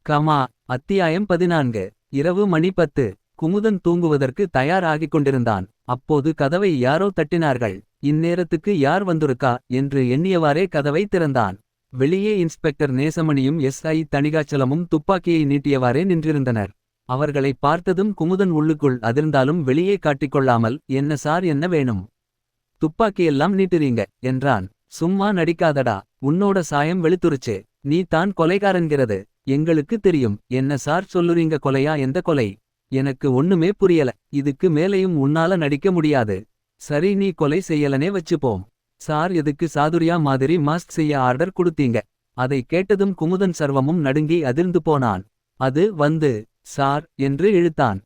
கமா. அத்தியாயம் 14. இரவு மணி 10. குமுதன் தூங்குவதற்கு தயார் ஆகிக் கொண்டிருந்தான். அப்போது கதவை யாரோ தட்டினார்கள். இந்நேரத்துக்கு யார் வந்திருக்கா என்று எண்ணியவாறே கதவை திறந்தான். வெளியே இன்ஸ்பெக்டர் நேசமணியும் SI தணிகாச்சலமும் துப்பாக்கியை நீட்டியவாறே நின்றிருந்தனர். அவர்களை பார்த்ததும் குமுதன் உள்ளுக்குள் அதிர்ந்தாலும் வெளியே காட்டிக்கொள்ளாமல், என்ன சார், என்ன வேணும்? துப்பாக்கியெல்லாம் நீட்டுறீங்க என்றான். சும்மா நடிக்காதடா, உன்னோட சாயம் வெளுத்துருச்சு. நீ தான் கொலைகாரன்கிறது எங்களுக்கு தெரியும். என்ன சார் சொல்லுறீங்க? கொலையா? எந்த கொலை? எனக்கு ஒண்ணுமே புரியல. இதுக்கு மேலையும் உன்னால நடிக்க முடியாது. சரி, நீ கொலை செய்யலனே வச்சுப்போம். சார், எதுக்கு சாதுரியா மாதிரி மாஸ்க் செய்ய ஆர்டர் கொடுத்தீங்க? அதை கேட்டதும் குமுதன் சர்வமும் நடுங்கி அதிர்ந்து போனான். அது வந்து சார் என்று இழுத்தான்.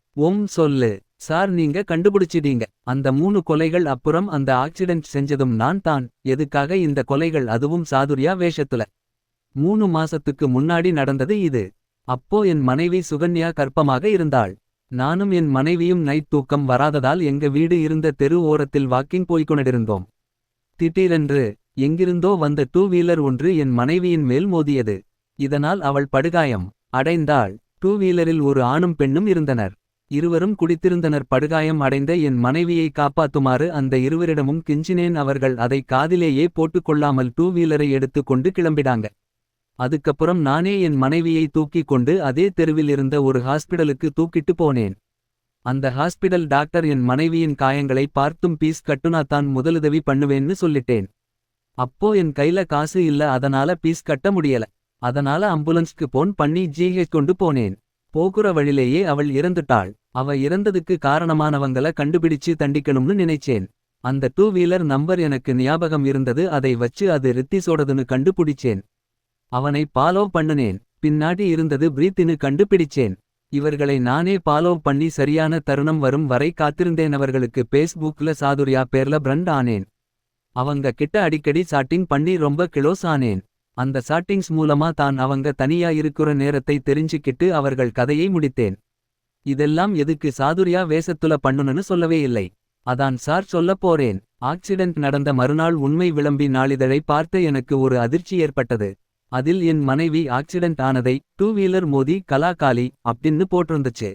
சொல்லு சார், நீங்க கண்டுபிடிச்சிட்டீங்க அந்த 3 கொலைகள். அப்புறம் அந்த ஆக்சிடென்ட் செஞ்சதும் நான் தான். எதுக்காக இந்த கொலைகள்? அதுவும் சாதுரியா வேஷத்துல. 3 மாசத்துக்கு முன்னாடி நடந்தது இது. அப்போ என் மனைவி சுகன்யா கர்ப்பமாக இருந்தாள். நானும் என் மனைவியும் நைட் தூக்கம் வராததால் எங்க வீடு இருந்த தெரு ஓரத்தில் வாக்கிங் போய்க்கொண்டிருந்தோம். திடீரென்று எங்கிருந்தோ வந்த 2 வீலர் ஒன்று என் மனைவியின் மேல் மோதியது. இதனால் அவள் படுகாயம் அடைந்தாள். 2 வீலரில் ஒரு ஆணும் பெண்ணும் இருந்தனர். இருவரும் குடித்திருந்தனர். படுகாயம் அடைந்த என் மனைவியை காப்பாத்துமாறு அந்த இருவரிடமும் கெஞ்சினேன். அவர்கள் அதை காதிலேயே போட்டுக்கொள்ளாமல் 2 வீலரை எடுத்து கொண்டு கிளம்பிடாங்க. அதுக்கப்புறம் நானே என் மனைவியை தூக்கி கொண்டு அதே தெருவில் இருந்த ஒரு ஹாஸ்பிடலுக்கு தூக்கிட்டு போனேன். அந்த ஹாஸ்பிடல் டாக்டர் என் மனைவியின் காயங்களை பார்த்தும் பீஸ் கட்டுனாத்தான் முதலுதவி பண்ணுவேன்னு சொல்லிட்டேன். அப்போ என் கையில காசு இல்ல, அதனால பீஸ் கட்ட முடியல. அதனால அம்புலன்ஸ்க்கு போன் பண்ணி GH கொண்டு போனேன். போகுற வழியிலேயே அவள் இறந்துட்டாள். அவ இறந்ததுக்கு காரணமானவங்கள கண்டுபிடிச்சு தண்டிக்கணும்னு நினைச்சேன். அந்த 2 வீலர் நம்பர் எனக்கு ஞாபகம் இருந்தது. அதை வச்சு அது ரித்திஸோடதுன்னு கண்டுபிடிச்சேன். அவனை பாலோ பண்ணுனேன். பின்னாடி இருந்தது பிரீத்தின்னு கண்டுபிடிச்சேன். இவர்களை நானே ஃபாலோ பண்ணி சரியான தருணம் வரும் வரை காத்திருந்தேன். அவர்களுக்கு பேஸ்புக்ல சாதுர்யா பேர்ல ஃப்ரெண்ட் ஆனேன். அவங்க கிட்ட அடிக்கடி சாட்டிங் பண்ணி ரொம்ப கிளோஸ் ஆனேன். அந்த சாட்டிங்ஸ் மூலமா தான் அவங்க தனியா இருக்குற நேரத்தை தெரிஞ்சுக்கிட்டு அவர்கள் கதையை முடித்தேன். இதெல்லாம் எதுக்கு சாதுர்யா வேஷத்துல பண்ணுனன்னு சொல்லவே இல்லை. அதான் சார் சொல்லப் போறேன். ஆக்சிடென்ட் நடந்த மறுநாள் உண்மை விளம்பி நாளிதழை பார்த்த எனக்கு ஒரு அதிர்ச்சி ஏற்பட்டது. அதில் என் மனைவி ஆக்சிடென்ட் ஆனதை 2 வீலர் மோதி கலாகாலி அப்டின்னு போட்டிருந்துச்சு.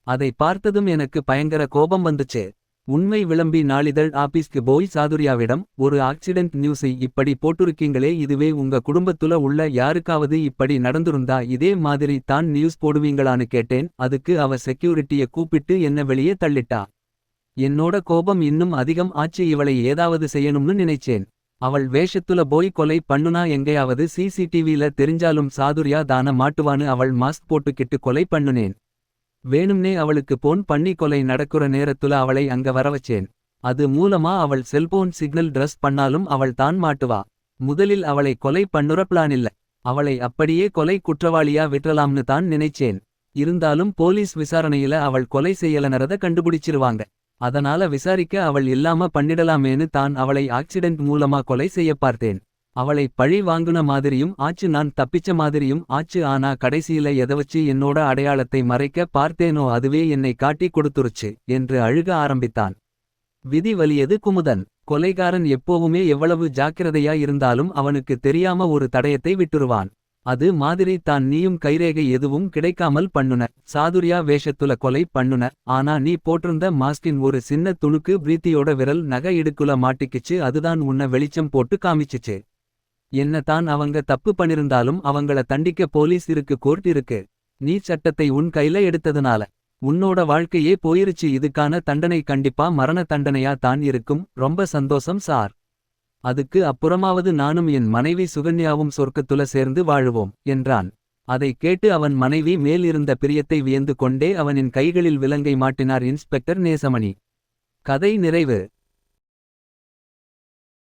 அதை பார்த்ததும் எனக்கு பயங்கர கோபம் வந்துச்சு. உண்மை விளம்பி நாளிதழ் ஆபீஸ்க்கு போய் சாதுர்யாவிடம், ஒரு ஆக்சிடென்ட் நியூஸை இப்படி போட்டுருக்கீங்களே, இதுவே உங்க குடும்பத்துல உள்ள யாருக்காவது இப்படி நடந்துருந்தா இதே மாதிரி தான் நியூஸ் போடுவீங்களான்னு கேட்டேன். அதுக்கு அவ செக்யூரிட்டிய கூப்பிட்டு என்ன வெளியே தள்ளிட்டா. என்னோட கோபம் இன்னும் அதிகம் ஆச்சு. இவளை ஏதாவது செய்யணும்னு நினைச்சேன். அவள் வேஷத்துல போய் கொலை பண்ணுனா எங்கேயாவது சிசிடிவில தெரிஞ்சாலும் சாதுர்யா தான மாட்டுவான்னு அவள் மாஸ்க் போட்டுக்கிட்டு கொலை பண்ணுனேன். வேணும்னே அவளுக்கு போன் பண்ணி கொலை நடக்குற நேரத்துல அவளை அங்க வரவச்சேன். அது மூலமா அவள் செல்போன் சிக்னல் ட்ரஸ் பண்ணாலும் அவள் தான் மாட்டுவா. முதலில் அவளை கொலை பண்ணுற பிளான் இல்ல. அவளை அப்படியே கொலை குற்றவாளியா விட்டுறலாம்னு தான் நினைச்சேன். இருந்தாலும் போலீஸ் விசாரணையில அவள் கொலை செய்யலனறத கண்டுபிடிச்சிருவாங்க. அதனால விசாரிக்க அவள் இல்லாம பண்ணிடலாமேன்னு தான் அவளை ஆக்சிடென்ட் மூலமா கொலை செய்ய பார்த்தேன். அவளை பழி வாங்குன மாதிரியும் ஆச்சு, நான் தப்பிச்ச மாதிரியும் ஆச்சு. ஆனா கடைசியில எதவச்சு என்னோட அடையாளத்தை மறைக்க பார்த்தேனோ அதுவே என்னை காட்டி கொடுத்துருச்சு என்று அழுக ஆரம்பித்தான். விதி வலியது குமுதன். கொலைகாரன் எப்போவுமே எவ்வளவு ஜாக்கிரதையா இருந்தாலும் அவனுக்கு தெரியாம ஒரு தடயத்தை விட்டுருவான். அது மாதிரி தான் நீயும் கைரேகை எதுவும் கிடைக்காமல் பண்ணுன. சாதுர்யா வேஷத்துல கொலை பண்ணுன. ஆனா நீ போட்டிருந்த மாஸ்கின் ஒரு சின்ன துணுக்கு பிரீத்தியோட விரல் நகை இடுக்குல மாட்டிக்கிச்சு. அதுதான் உன்னை வெளிச்சம் போட்டு காமிச்சிச்சு. என்ன தான் அவங்க தப்பு பண்ணிருந்தாலும் அவங்கள தண்டிக்க போலீஸ் இருக்கு, கோர்ட் இருக்கு. நீ சட்டத்தை உன் கையில எடுத்ததுனால உன்னோட வாழ்க்கையே போயிருச்சு. இதுக்கான தண்டனை கண்டிப்பா மரண தண்டனையா தான் இருக்கும். ரொம்ப சந்தோஷம் சார். அதுக்கு அப்புறமாவது நானும் என் மனைவி சுகன்யாவும் சொர்க்கத்துல சேர்ந்து வாழுவோம் என்றான். அதை கேட்டு அவன் மனைவி மேல் இருந்த பிரியத்தை வியந்து கொண்டே அவனின் கைகளில் விலங்கை மாட்டினார் இன்ஸ்பெக்டர் நேசமணி. கதை நிறைவு.